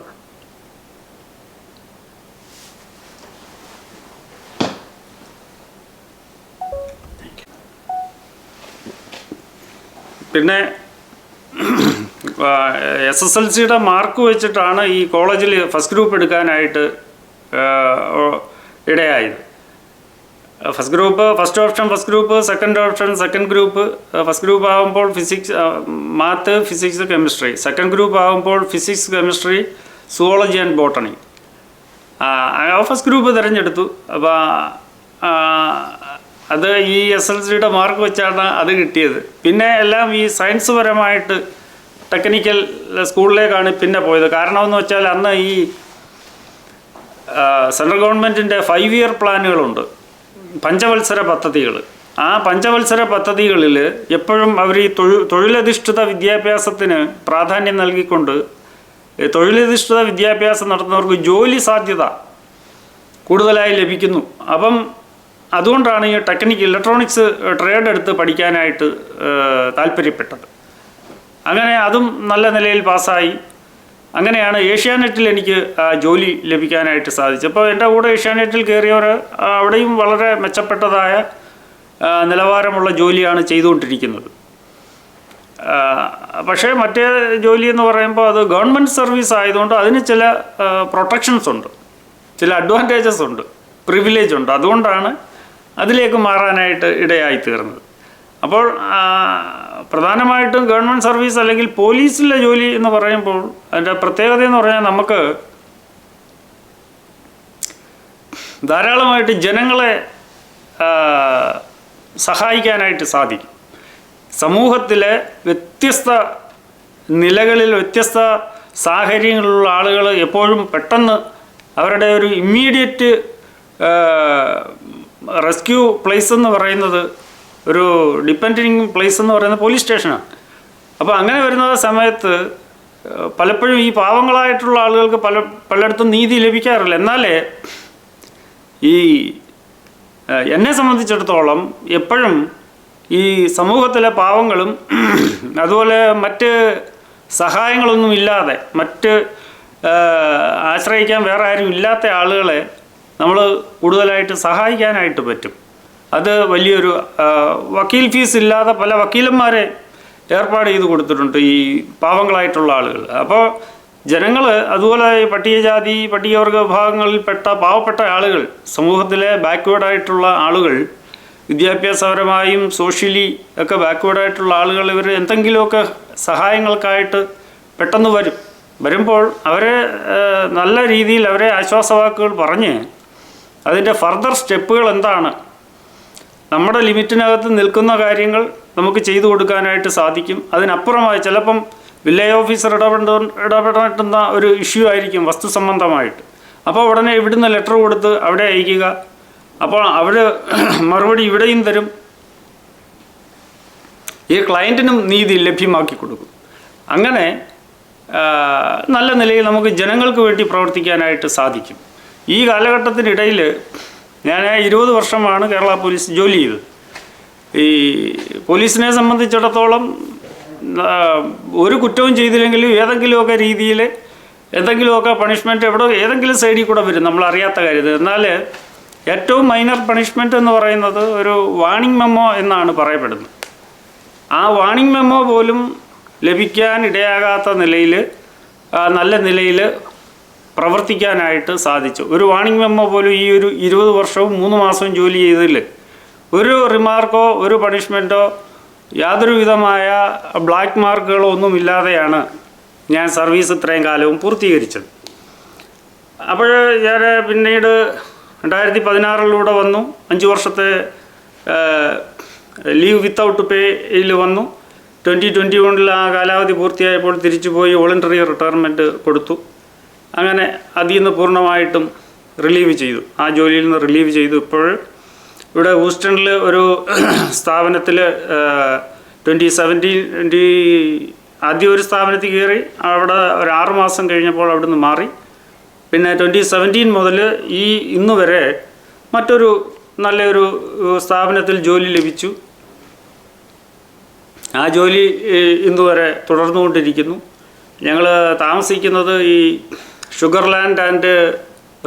പിന്നെ SSLCയുടെ മാർക്ക് വെച്ചിട്ടാണ് ഈ കോളേജിൽ ഫസ്റ്റ് ഗ്രൂപ്പ് എടുക്കാനായിട്ട് ഇടയായത്. First group first option first group, second option second group. First group ആകുമ്പോൾ physics, math, physics, chemistry. Second group ആകുമ്പോൾ physics, chemistry, zoology and botany. First group തിരഞ്ഞെടുത്തു. അപ്പോൾ അത് ഈ SSLCയുടെ മാർക്ക് വെച്ചാണ് അത് കിട്ടിയത്. പിന്നെ എല്ലാം ഈ സയൻസ് പരമായിട്ട് ടെക്നിക്കൽ സ്കൂളിലേക്കാണ് പിന്നെ പോയത്. കാരണമെന്ന് വെച്ചാൽ അന്ന് ഈ സെൻട്രൽ ഗവൺമെൻറ്റിൻ്റെ 5 ഇയർ പ്ലാനുകളുണ്ട്, പഞ്ചവത്സര പദ്ധതികൾ. ആ പഞ്ചവത്സര പദ്ധതികളിൽ എപ്പോഴും അവർ ഈ തൊഴിലധിഷ്ഠിത വിദ്യാഭ്യാസത്തിന് പ്രാധാന്യം നൽകിക്കൊണ്ട് തൊഴിലധിഷ്ഠിത വിദ്യാഭ്യാസം നടത്തുന്നവർക്ക് ജോലി സാധ്യത കൂടുതലായി ലഭിക്കുന്നു. അപ്പം അതുകൊണ്ടാണ് ഈ ഇലക്ട്രോണിക്സ് ട്രേഡ് എടുത്ത് പഠിക്കാനായിട്ട് താല്പര്യപ്പെട്ടത്. അങ്ങനെ അതും നല്ല നിലയിൽ പാസ്സായി. അങ്ങനെയാണ് ഏഷ്യാനെറ്റിൽ എനിക്ക് ജോലി ലഭിക്കാനായിട്ട് സാധിച്ചത്. അപ്പോൾ എൻ്റെ കൂടെ ഏഷ്യാനെറ്റിൽ കയറിയവർ അവിടെയും വളരെ മെച്ചപ്പെട്ടതായ നിലവാരമുള്ള ജോലിയാണ് ചെയ്തുകൊണ്ടിരിക്കുന്നത്. പക്ഷേ മറ്റേ ജോലി എന്ന് പറയുമ്പോൾ അത് ഗവൺമെൻറ് സർവീസ് ആയതുകൊണ്ട് അതിന് ചില പ്രൊട്ടക്ഷൻസ് ഉണ്ട്, ചില അഡ്വാൻറ്റേജസ് ഉണ്ട്, പ്രിവിലേജ് ഉണ്ട്. അതുകൊണ്ടാണ് അതിലേക്ക് മാറാനായിട്ട് ഇടയായി തീർന്നത്. അപ്പോൾ പ്രധാനമായിട്ടും ഗവൺമെൻറ് സർവീസ് അല്ലെങ്കിൽ പോലീസിലെ ജോലി എന്ന് പറയുമ്പോൾ അതിൻ്റെ പ്രത്യേകത എന്ന് പറഞ്ഞാൽ നമുക്ക് ധാരാളമായിട്ട് ജനങ്ങളെ സഹായിക്കാനായിട്ട് സാധിക്കും. സമൂഹത്തിലെ വ്യത്യസ്ത നിലകളിൽ വ്യത്യസ്ത സാഹചര്യങ്ങളിലുള്ള ആളുകൾ എപ്പോഴും പെട്ടെന്ന് അവരുടെ ഒരു ഇമ്മീഡിയറ്റ് റെസ്ക്യൂ പ്ലേസ് എന്ന് പറയുന്നത്, ഒരു ഡിപ്പെൻഡിങ് പ്ലേസ് എന്ന് പറയുന്നത് പോലീസ് സ്റ്റേഷനാണ്. അപ്പോൾ അങ്ങനെ വരുന്ന സമയത്ത് പലപ്പോഴും ഈ പാവങ്ങളായിട്ടുള്ള ആളുകൾക്ക് പലയിടത്തും നീതി ലഭിക്കാറില്ല. എന്നാലേ ഈ എന്നെ സംബന്ധിച്ചിടത്തോളം എപ്പോഴും ഈ സമൂഹത്തിലെ പാവങ്ങളും അതുപോലെ മറ്റ് സഹായങ്ങളൊന്നും ഇല്ലാതെ, മറ്റ് ആശ്രയിക്കാൻ വേറെ ആരും ഇല്ലാത്ത ആളുകളെ നമ്മൾ കൂടുതലായിട്ട് സഹായിക്കാനായിട്ട് പറ്റും. അത് വലിയൊരു വക്കീൽ ഫീസ് ഇല്ലാതെ പല വക്കീലന്മാരെ ഏർപ്പാട് ചെയ്ത് കൊടുത്തിട്ടുണ്ട് ഈ പാവങ്ങളായിട്ടുള്ള ആളുകൾ. അപ്പോൾ ജനങ്ങൾ അതുപോലെ പട്ടികജാതി പട്ടികവർഗ വിഭാഗങ്ങളിൽപ്പെട്ട പാവപ്പെട്ട ആളുകൾ, സമൂഹത്തിലെ ബാക്ക്വേർഡായിട്ടുള്ള ആളുകൾ, വിദ്യാഭ്യാസപരമായും സോഷ്യലി ഒക്കെ ബാക്ക്വേർഡായിട്ടുള്ള ആളുകൾ, ഇവർ എന്തെങ്കിലുമൊക്കെ സഹായങ്ങൾക്കായിട്ട് പെട്ടെന്ന് വരുമ്പോൾ അവരെ നല്ല രീതിയിൽ അവരെ ആശ്വാസവാക്കുകൾ പറഞ്ഞ് അതിൻ്റെ ഫർദർ സ്റ്റെപ്പുകൾ എന്താണ്, നമ്മുടെ ലിമിറ്റിനകത്ത് നിൽക്കുന്ന കാര്യങ്ങൾ നമുക്ക് ചെയ്തു കൊടുക്കാനായിട്ട് സാധിക്കും. അതിനപ്പുറമായി ചിലപ്പം വില്ലേജ് ഓഫീസർ ഇടപെടുന്ന ഒരു ഇഷ്യൂ ആയിരിക്കും വസ്തു സംബന്ധമായിട്ട്. അപ്പോൾ ഉടനെ ഇവിടുന്ന് ലെറ്റർ കൊടുത്ത് അവിടെ അയക്കുക. അപ്പോൾ അവർ മറുപടി ഇവിടെയും തരും. ഈ ക്ലയൻറ്റിനും നീതി ലഭ്യമാക്കി കൊടുക്കും. അങ്ങനെ നല്ല നിലയിൽ നമുക്ക് ജനങ്ങൾക്ക് വേണ്ടി പ്രവർത്തിക്കാനായിട്ട് സാധിക്കും. ഈ കാലഘട്ടത്തിനിടയിൽ ഞാൻ 20 വർഷമാണ് കേരള പോലീസ് ജോലി ചെയ്തത്. ഈ പോലീസിനെ സംബന്ധിച്ചിടത്തോളം ഒരു കുറ്റവും ചെയ്തില്ലെങ്കിലും ഏതെങ്കിലുമൊക്കെ രീതിയിൽ എന്തെങ്കിലുമൊക്കെ പണിഷ്മെൻറ്റ് ഏതെങ്കിലും സൈഡിൽ കൂടെ വരും, നമ്മളറിയാത്ത കാര്യത്തിൽ. എന്നാൽ ഏറ്റവും മൈനർ പണിഷ്മെൻറ്റ് എന്ന് പറയുന്നത് ഒരു വാണിംഗ് മെമ്മോ എന്നാണ് പറയപ്പെടുന്നത്. ആ വാണിംഗ് മെമ്മോ പോലും ലഭിക്കാൻ ഇടയാകാത്ത നിലയിൽ നല്ല നിലയിൽ പ്രവർത്തിക്കാനായിട്ട് സാധിച്ചു. ഒരു വാണിംഗ് മെമ്മോ പോലും ഈ ഒരു 20 വർഷവും 3 മാസവും ജോലി ചെയ്തതിൽ ഒരു റിമാർക്കോ ഒരു പണിഷ്മെൻറ്റോ യാതൊരു വിധമായ ബ്ലാക്ക് മാർക്കുകളോ ഒന്നുമില്ലാതെയാണ് ഞാൻ സർവീസ് ഇത്രയും കാലവും പൂർത്തീകരിച്ചത്. അപ്പോൾ ഞാൻ പിന്നീട് 2016 വന്നു. 5 വർഷത്തെ ലീവ് വിത്തൗട്ട് പേയിൽ വന്നു. 2021 ആ കാലാവധി പൂർത്തിയായപ്പോൾ തിരിച്ചു പോയി വോളണ്ടറി റിട്ടയർമെൻറ്റ് കൊടുത്തു. അങ്ങനെ അതിൽ നിന്ന് പൂർണ്ണമായിട്ടും റിലീവ് ചെയ്തു, ആ ജോലിയിൽ നിന്ന് റിലീവ് ചെയ്തു. ഇപ്പോൾ ഇവിടെ ഹൂസ്റ്റണിൽ ഒരു സ്ഥാപനത്തിൽ 2017 ആദ്യം ഒരു സ്ഥാപനത്തിൽ കയറി, അവിടെ ഒരു 6 മാസം കഴിഞ്ഞപ്പോൾ അവിടെ നിന്ന് മാറി. പിന്നെ 2017 മുതൽ ഇന്ന് വരെ മറ്റൊരു നല്ലൊരു സ്ഥാപനത്തിൽ ജോലി ലഭിച്ചു. ആ ജോലി ഇന്നുവരെ തുടർന്നുകൊണ്ടിരിക്കുന്നു. ഞങ്ങൾ താമസിക്കുന്നത് ഈ ഷുഗർലാൻഡ് ആൻഡ്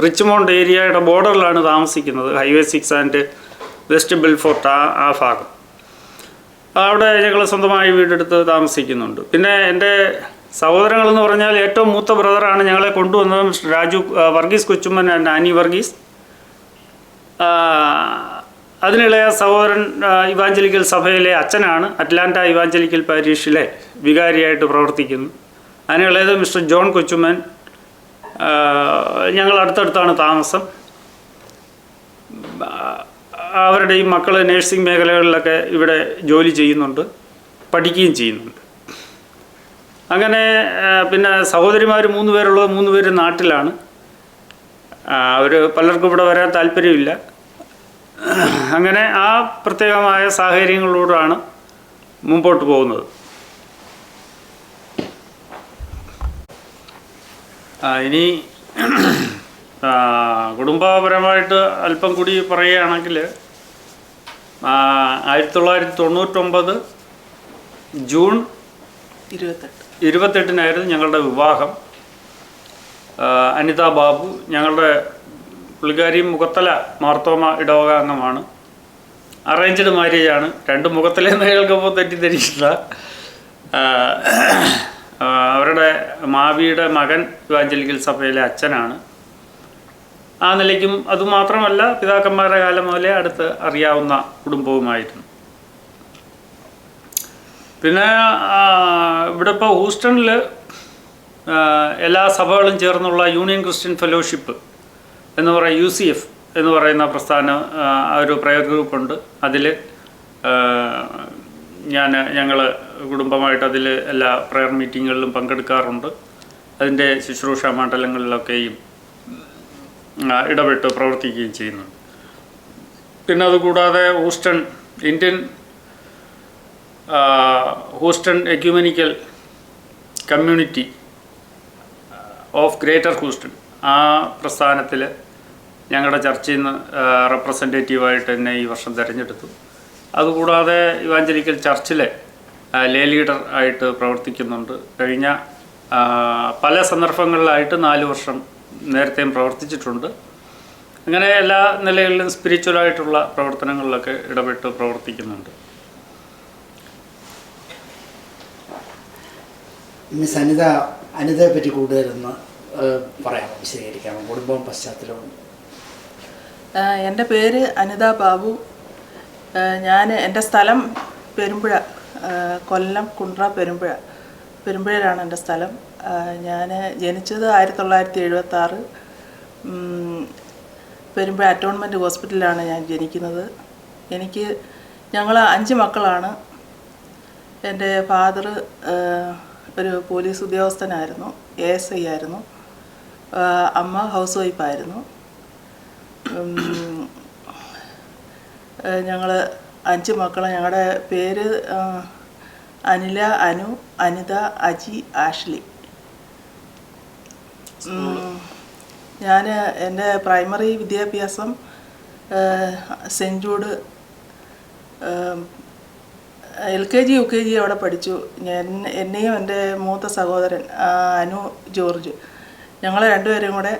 റിച്ച്മോണ്ട് ഏരിയയുടെ ബോർഡറിലാണ് താമസിക്കുന്നത്. ഹൈവേ 6 ആൻഡ് വെസ്റ്റ് ബെൽഫോർട്ട് ആ ഭാഗം. അവിടെ ഞങ്ങൾ സ്വന്തമായി വീടെടുത്ത് താമസിക്കുന്നുണ്ട്. പിന്നെ എൻ്റെ സഹോദരങ്ങളെന്ന് പറഞ്ഞാൽ ഏറ്റവും മൂത്ത ബ്രദറാണ് ഞങ്ങളെ കൊണ്ടുവന്നത് mister Raju Varghese Kochummen and Annie Varghese. അതിനിളയ സഹോദരൻ ഇവാഞ്ചലിക്കൽ സഭയിലെ അച്ഛനാണ്. അറ്റ്ലാന്റ ഇവാഞ്ചലിക്കൽ പാരീഷിലെ വികാരിയായിട്ട് പ്രവർത്തിക്കുന്നു. അതിനിളയത് മിസ്റ്റർ ജോൺ കൊച്ചുമ്മൻ. ഞങ്ങൾ അടുത്തടുത്താണ് താമസം. അവരുടെയും മക്കൾ നേഴ്സിംഗ് മേഖലകളിലൊക്കെ ഇവിടെ ജോലി ചെയ്യുന്നുണ്ട്, പഠിക്കുകയും ചെയ്യുന്നുണ്ട്. അങ്ങനെ പിന്നെ സഹോദരിമാർ 3 പേരുള്ളത് 3 പേര് നാട്ടിലാണ്. അവർ പലർക്കും ഇവിടെ വരാൻ താല്പര്യമില്ല. അങ്ങനെ ആ പ്രത്യേകമായ സാഹചര്യങ്ങളിലൂടെയാണ് മുമ്പോട്ട് പോകുന്നത്. ഇനി കുടുംബപരമായിട്ട് അല്പം കൂടി പറയുകയാണെങ്കിൽ 1999 ജൂൺ 28 ഞങ്ങളുടെ വിവാഹം. അനിത ബാബു ഞങ്ങളുടെ പുള്ളിക്കാരി മുഖത്തല മാർത്തോമ ഇടവക അംഗമാണ്. അറേഞ്ച്ഡ് മാരേജാണ്. 2 മുഖത്തലെന്ന് കേൾക്കുമ്പോൾ തെറ്റിദ്ധരിക്കില്ല. അവരുടെ മാവിയുടെ മകൻ ഇവാഞ്ചലിക്കൽ സഭയിലെ അച്ഛനാണ്. ആ നിലയ്ക്കും അതുമാത്രമല്ല പിതാക്കന്മാരുടെ കാലം മുതലേ അടുത്ത് അറിയാവുന്ന കുടുംബവുമായിരുന്നു. പിന്നെ ഇവിടെ ഇപ്പോൾ ഹൂസ്റ്റണിൽ എല്ലാ സഭകളും ചേർന്നുള്ള യൂണിയൻ ക്രിസ്ത്യൻ ഫെലോഷിപ്പ് എന്ന് പറയുന്ന UCF എന്ന് പറയുന്ന പ്രസ്ഥാനം, ഒരു പ്രയർ ഗ്രൂപ്പുണ്ട്. അതിൽ ഞങ്ങൾ കുടുംബമായിട്ട് അതിൽ എല്ലാ പ്രയർ മീറ്റിങ്ങുകളിലും പങ്കെടുക്കാറുണ്ട്. അതിൻ്റെ ശുശ്രൂഷ മണ്ഡലങ്ങളിലൊക്കെയും ഇടപെട്ട് പ്രവർത്തിക്കുകയും ചെയ്യുന്നുണ്ട്. പിന്നെ അതുകൂടാതെ Houston ecumenical community of greater Houston, ആ പ്രസ്ഥാനത്തിൽ ഞങ്ങളുടെ ചർച്ചയിൽ നിന്ന് റെപ്രസെൻറ്റേറ്റീവായിട്ട് എന്നെ ഈ വർഷം തിരഞ്ഞെടുത്തു. അതുകൂടാതെ ഇവാഞ്ചലിക്കൽ ചർച്ചിലെ ലേ ലീഡർ ആയിട്ട് പ്രവർത്തിക്കുന്നുണ്ട്. കഴിഞ്ഞ പല സന്ദർഭങ്ങളിലായിട്ട് 4 വർഷം നേരത്തെയും പ്രവർത്തിച്ചിട്ടുണ്ട്. അങ്ങനെ എല്ലാ നിലകളിലും സ്പിരിച്വലായിട്ടുള്ള പ്രവർത്തനങ്ങളിലൊക്കെ ഇടപെട്ട് പ്രവർത്തിക്കുന്നുണ്ട്. മിസ് അനിതയെ പറ്റി കൂടുതലൊന്ന് പറയാമോ, വിശദീകരിക്കാമോ, കുടുംബവും പശ്ചാത്തലവും? എൻ്റെ പേര് അനിത ബാബു. എൻ്റെ സ്ഥലം പെരുമ്പുഴ, കൊല്ലം കുണ്ട്ര പെരുമ്പുഴയിലാണ് എൻ്റെ സ്ഥലം. ഞാൻ ജനിച്ചത് 1976 പെരുമ്പുഴ അറ്റോൺമെൻറ്റ് ഹോസ്പിറ്റലിലാണ് ഞാൻ ജനിക്കുന്നത്. ഞങ്ങൾ 5 മക്കളാണ്. എൻ്റെ ഫാദർ ഒരു പോലീസ് ഉദ്യോഗസ്ഥനായിരുന്നു, ASI ആയിരുന്നു. അമ്മ ഹൗസ് വൈഫായിരുന്നു. ഞങ്ങൾ 5 മക്കൾ. ഞങ്ങളുടെ പേര് അനില, അനു, അനിത, അജി, ആഷ്ലി. ഞാൻ എൻ്റെ പ്രൈമറി വിദ്യാഭ്യാസം സെൻറ്റ് ജൂഡ് LKG UKG അവിടെ പഠിച്ചു. എന്നെയും എൻ്റെ മൂത്ത സഹോദരൻ അനു ജോർജ്, ഞങ്ങൾ 2 പേരും കൂടെ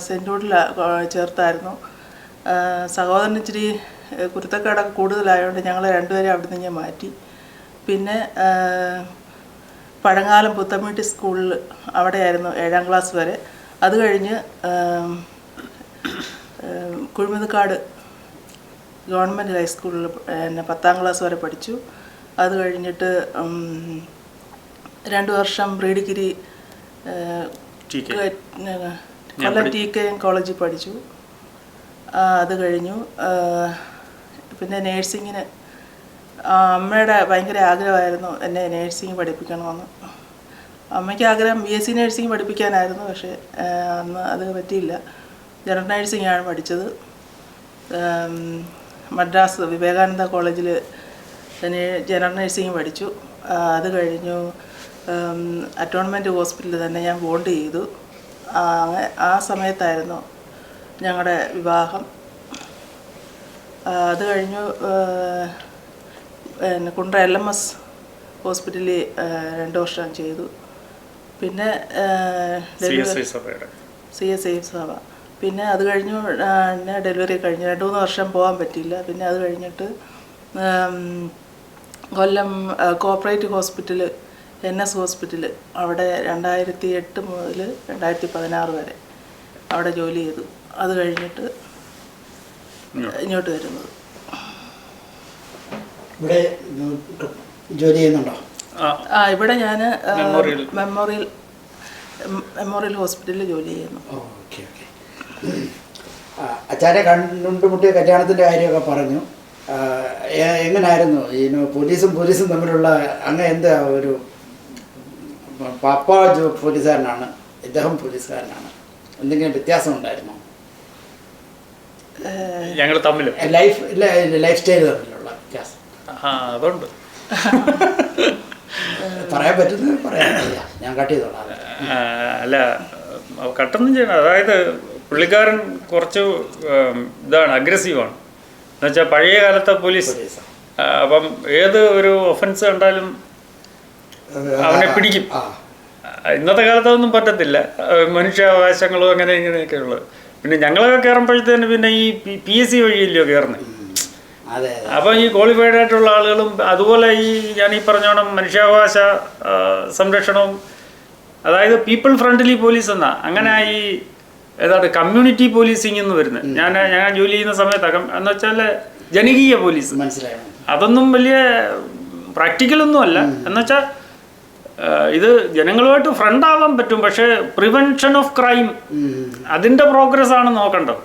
സെൻറ്റ് ജൂഡിൽ ചേർത്തായിരുന്നു. സഹോദരൻ ഇച്ചിരി കുരുത്തക്കേടൊക്കെ കൂടുതലായതുകൊണ്ട് ഞങ്ങൾ 2 പേരും അവിടെ നിന്ന് മാറ്റി. പിന്നെ പഴങ്ങാലം പുത്തമീട്ടി സ്കൂളിൽ അവിടെയായിരുന്നു 7ാം ക്ലാസ് വരെ. അത് കഴിഞ്ഞ് കുഴിമതിക്കാട് ഗവൺമെൻറ് ഹൈസ്കൂളിൽ 10ാം ക്ലാസ് വരെ പഠിച്ചു. അത് കഴിഞ്ഞിട്ട് 2 വർഷം പ്രീ ഡിഗ്രി കൊല്ലം TK കോളേജിൽ പഠിച്ചു. അത് കഴിഞ്ഞു. പിന്നെ നേഴ്സിങ്ങിന് അമ്മയുടെ ഭയങ്കര ആഗ്രഹമായിരുന്നു എന്നെ നേഴ്സിംഗ് പഠിപ്പിക്കണമെന്ന്. അമ്മയ്ക്ക് ആഗ്രഹം BSc നേഴ്സിംഗ് പഠിപ്പിക്കാനായിരുന്നു. പക്ഷേ അന്ന് അത് പറ്റിയില്ല. ജനറൽ നേഴ്സിംഗാണ് പഠിച്ചത്. മദ്രാസ് വിവേകാനന്ദ കോളേജിൽ ജനറൽ നേഴ്സിംഗ് പഠിച്ചു. അത് കഴിഞ്ഞു അറ്റോൺമെൻറ്റ് ഹോസ്പിറ്റലിൽ തന്നെ ഞാൻ ബോണ്ട് ചെയ്തു. ആ സമയത്തായിരുന്നു ഞങ്ങളുടെ വിവാഹം. അത് കഴിഞ്ഞു കുണ്ട്ര LMS ഹോസ്പിറ്റലിൽ 2 വർഷം ചെയ്തു. പിന്നെ CSI സഭ. പിന്നെ അത് കഴിഞ്ഞു ഡെലിവറി കഴിഞ്ഞു. 2-3 വർഷം പോകാൻ പറ്റിയില്ല. പിന്നെ അത് കഴിഞ്ഞിട്ട് കൊല്ലം കോപ്പറേറ്റീവ് ഹോസ്പിറ്റൽ NS ഹോസ്പിറ്റൽ അവിടെ 2008 മുതൽ 2016 വരെ അവിടെ ജോലി ചെയ്തു. അത് കഴിഞ്ഞിട്ട് ഇങ്ങോട്ട് വരുന്നത്. ഇവിടെ ജോലി ചെയ്യുന്നുണ്ടോ? ഇവിടെ ഞാൻ മെമ്മോറിയൽ ഹോസ്പിറ്റലിൽ ജോലി ചെയ്യുന്നു. Okay okay. അച്ഛാരെ കണ്ടുമുട്ടിയ കല്യാണത്തിൻ്റെ കാര്യമൊക്കെ പറഞ്ഞു. എങ്ങനായിരുന്നു ഈ പോലീസും തമ്മിലുള്ള അങ്ങനെ എന്താ ഒരു പാപ്പ പോലീസുകാരനാണ്, ഇദ്ദേഹം പോലീസുകാരനാണ്, എന്തെങ്കിലും വ്യത്യാസം ഉണ്ടായിരുന്നോ ഞങ്ങൾ തമ്മിൽ ലൈഫ് സ്റ്റൈൽ തമ്മിലുള്ള വ്യത്യാസം? അതുണ്ട്. പറയാൻ പറ്റുന്നത് പറയാൻ, ഞാൻ കട്ട് ചെയ്തോളാം. അല്ല, കട്ടൊന്നും ചെയ്യണം. അതായത് പുള്ളിക്കാരൻ കുറച്ച് ഇതാണ്, അഗ്രസീവാണ്. എന്നുവെച്ചാൽ പഴയ കാലത്തെ പോലീസ്. അപ്പം ഏത് ഒരു ഒഫൻസ് കണ്ടാലും അവനെ പിടിക്കും. ഇന്നത്തെ കാലത്ത് അതൊന്നും പറ്റത്തില്ല, മനുഷ്യാവകാശങ്ങളും അങ്ങനെ ഇങ്ങനെയൊക്കെ ഉള്ളത്. പിന്നെ ഞങ്ങളൊക്കെ കയറുമ്പോഴത്തേന് പിന്നെ ഈ PSC വഴിയില്ലയോ കയറുന്നത്. അപ്പം ഈ ക്വാളിഫൈഡ് ആയിട്ടുള്ള ആളുകളും അതുപോലെ ഈ ഞാൻ ഈ പറഞ്ഞോണം മനുഷ്യാവകാശ സംരക്ഷണവും, അതായത് പീപ്പിൾ ഫ്രണ്ട്ലി പോലീസ് എന്നാ, അങ്ങനെ ഈ ഏതാണ് കമ്മ്യൂണിറ്റി പോലീസിങ് എന്ന് വരുന്നത്. ഞാൻ ജോലി ചെയ്യുന്ന സമയത്ത് എന്ന് വെച്ചാൽ ജനകീയ പോലീസ്. മനസ്സിലായോ? അതൊന്നും വലിയ പ്രാക്ടിക്കലൊന്നും അല്ല. എന്നുവെച്ചാൽ ഇത് ജനങ്ങളുമായിട്ട് ഫ്രണ്ട് ആവാൻ പറ്റും, പക്ഷേ പ്രിവെൻഷൻ ഓഫ് ക്രൈം അതിൻ്റെ പ്രോഗ്രസ് ആണ് നോക്കേണ്ടത്.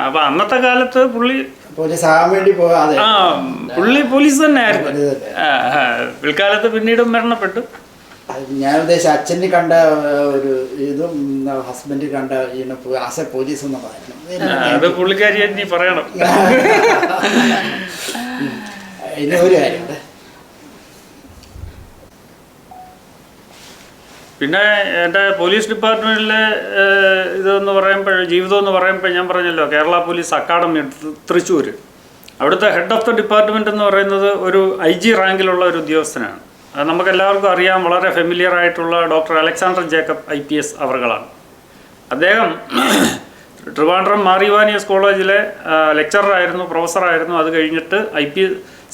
അപ്പം അന്നത്തെ കാലത്ത് പുള്ളി പോലീസ് തന്നെ ആയിരുന്നു. പിൽക്കാലത്ത് പിന്നീടും മരണപ്പെട്ടു. ഞാൻ ഉദ്ദേശിച്ച അച്ഛനെ കണ്ട ഒരു ഇതും ഹസ്ബൻഡ് കണ്ട ആസ് എ പോലീസ് എന്ന് പറയുന്നത് അത് പുള്ളിക്കാരി നീ പറയണം. ഇനി ഒരു കാര്യമുണ്ട്. പിന്നെ എൻ്റെ പോലീസ് ഡിപ്പാർട്ട്മെൻറ്റിലെ ഇതെന്ന് പറയുമ്പോൾ, ജീവിതം എന്ന് പറയുമ്പോൾ ഞാൻ പറഞ്ഞല്ലോ കേരള പോലീസ് അക്കാഡമി തൃശ്ശൂർ, അവിടുത്തെ ഹെഡ് ഓഫ് ദ ഡിപ്പാർട്ട്മെൻറ്റ് എന്ന് പറയുന്നത് ഒരു IG റാങ്കിലുള്ള ഒരു ഉദ്യോഗസ്ഥനാണ്. അത് നമുക്കെല്ലാവർക്കും അറിയാം, വളരെ ഫെമിലിയർ ആയിട്ടുള്ള ഡോക്ടർ അലക്സാണ്ടർ ജേക്കബ് IPS അവർകളാണ്. അദ്ദേഹം ട്രിവാൻഡ്രം മാറിവാനിയസ് കോളേജിലെ ലെക്ചറായിരുന്നു, പ്രൊഫസറായിരുന്നു. അത് കഴിഞ്ഞിട്ട്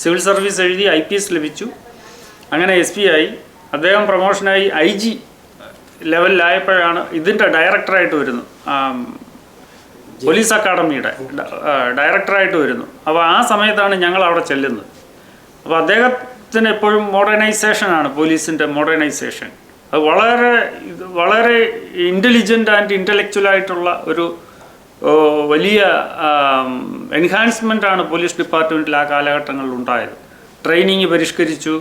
സിവിൽ സർവീസ് എഴുതി IPS ലഭിച്ചു. അങ്ങനെ SP ആയി. അദ്ദേഹം പ്രൊമോഷനായി IG ലെവലിലായപ്പോഴാണ് ഇതിൻ്റെ ഡയറക്ടറായിട്ട് വരുന്നു, പോലീസ് അക്കാഡമിയുടെ ഡയറക്ടറായിട്ട് വരുന്നു. അപ്പോൾ ആ സമയത്താണ് ഞങ്ങൾ അവിടെ ചെല്ലുന്നത്. അപ്പോൾ അദ്ദേഹത്തിന് എപ്പോഴും മോഡേണൈസേഷനാണ്, പോലീസിൻ്റെ മോഡേണൈസേഷൻ. അത് വളരെ ഇൻ്റലിജൻ്റ് ആൻഡ് ഇൻ്റലക്ച്വലായിട്ടുള്ള ഒരു വലിയ എൻഹാൻസ്മെൻ്റാണ് പോലീസ് ഡിപ്പാർട്ട്മെൻറ്റിൽ ആ കാലഘട്ടങ്ങളിൽ ഉണ്ടായത്. ട്രെയിനിങ് പരിഷ്കരിച്ചു.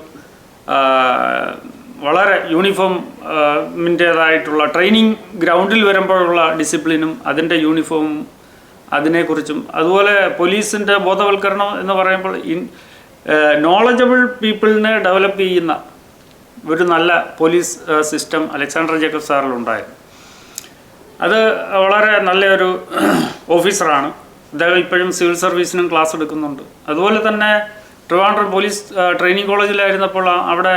വളരെ യൂണിഫോമിൻ്റേതായിട്ടുള്ള ട്രെയിനിങ് ഗ്രൗണ്ടിൽ വരുമ്പോഴുള്ള ഡിസിപ്ലിനും അതിൻ്റെ യൂണിഫോമും അതിനെക്കുറിച്ചും, അതുപോലെ പോലീസിൻ്റെ ബോധവൽക്കരണം എന്ന് പറയുമ്പോൾ നോളജബിൾ പീപ്പിളിനെ ഡെവലപ്പ് ചെയ്യുന്ന ഒരു നല്ല പോലീസ് സിസ്റ്റം അലക്സാണ്ടർ ജേക്കബ് സാറിലുണ്ടായിരുന്നു. അത് വളരെ നല്ലൊരു ഓഫീസറാണ്. അദ്ദേഹം ഇപ്പോഴും സിവിൽ സർവീസിനും ക്ലാസ് എടുക്കുന്നുണ്ട്. അതുപോലെ തന്നെ ട്രിവാൻഡ്രം പോലീസ് ട്രെയിനിങ് കോളേജിലായിരുന്നപ്പോൾ അവിടെ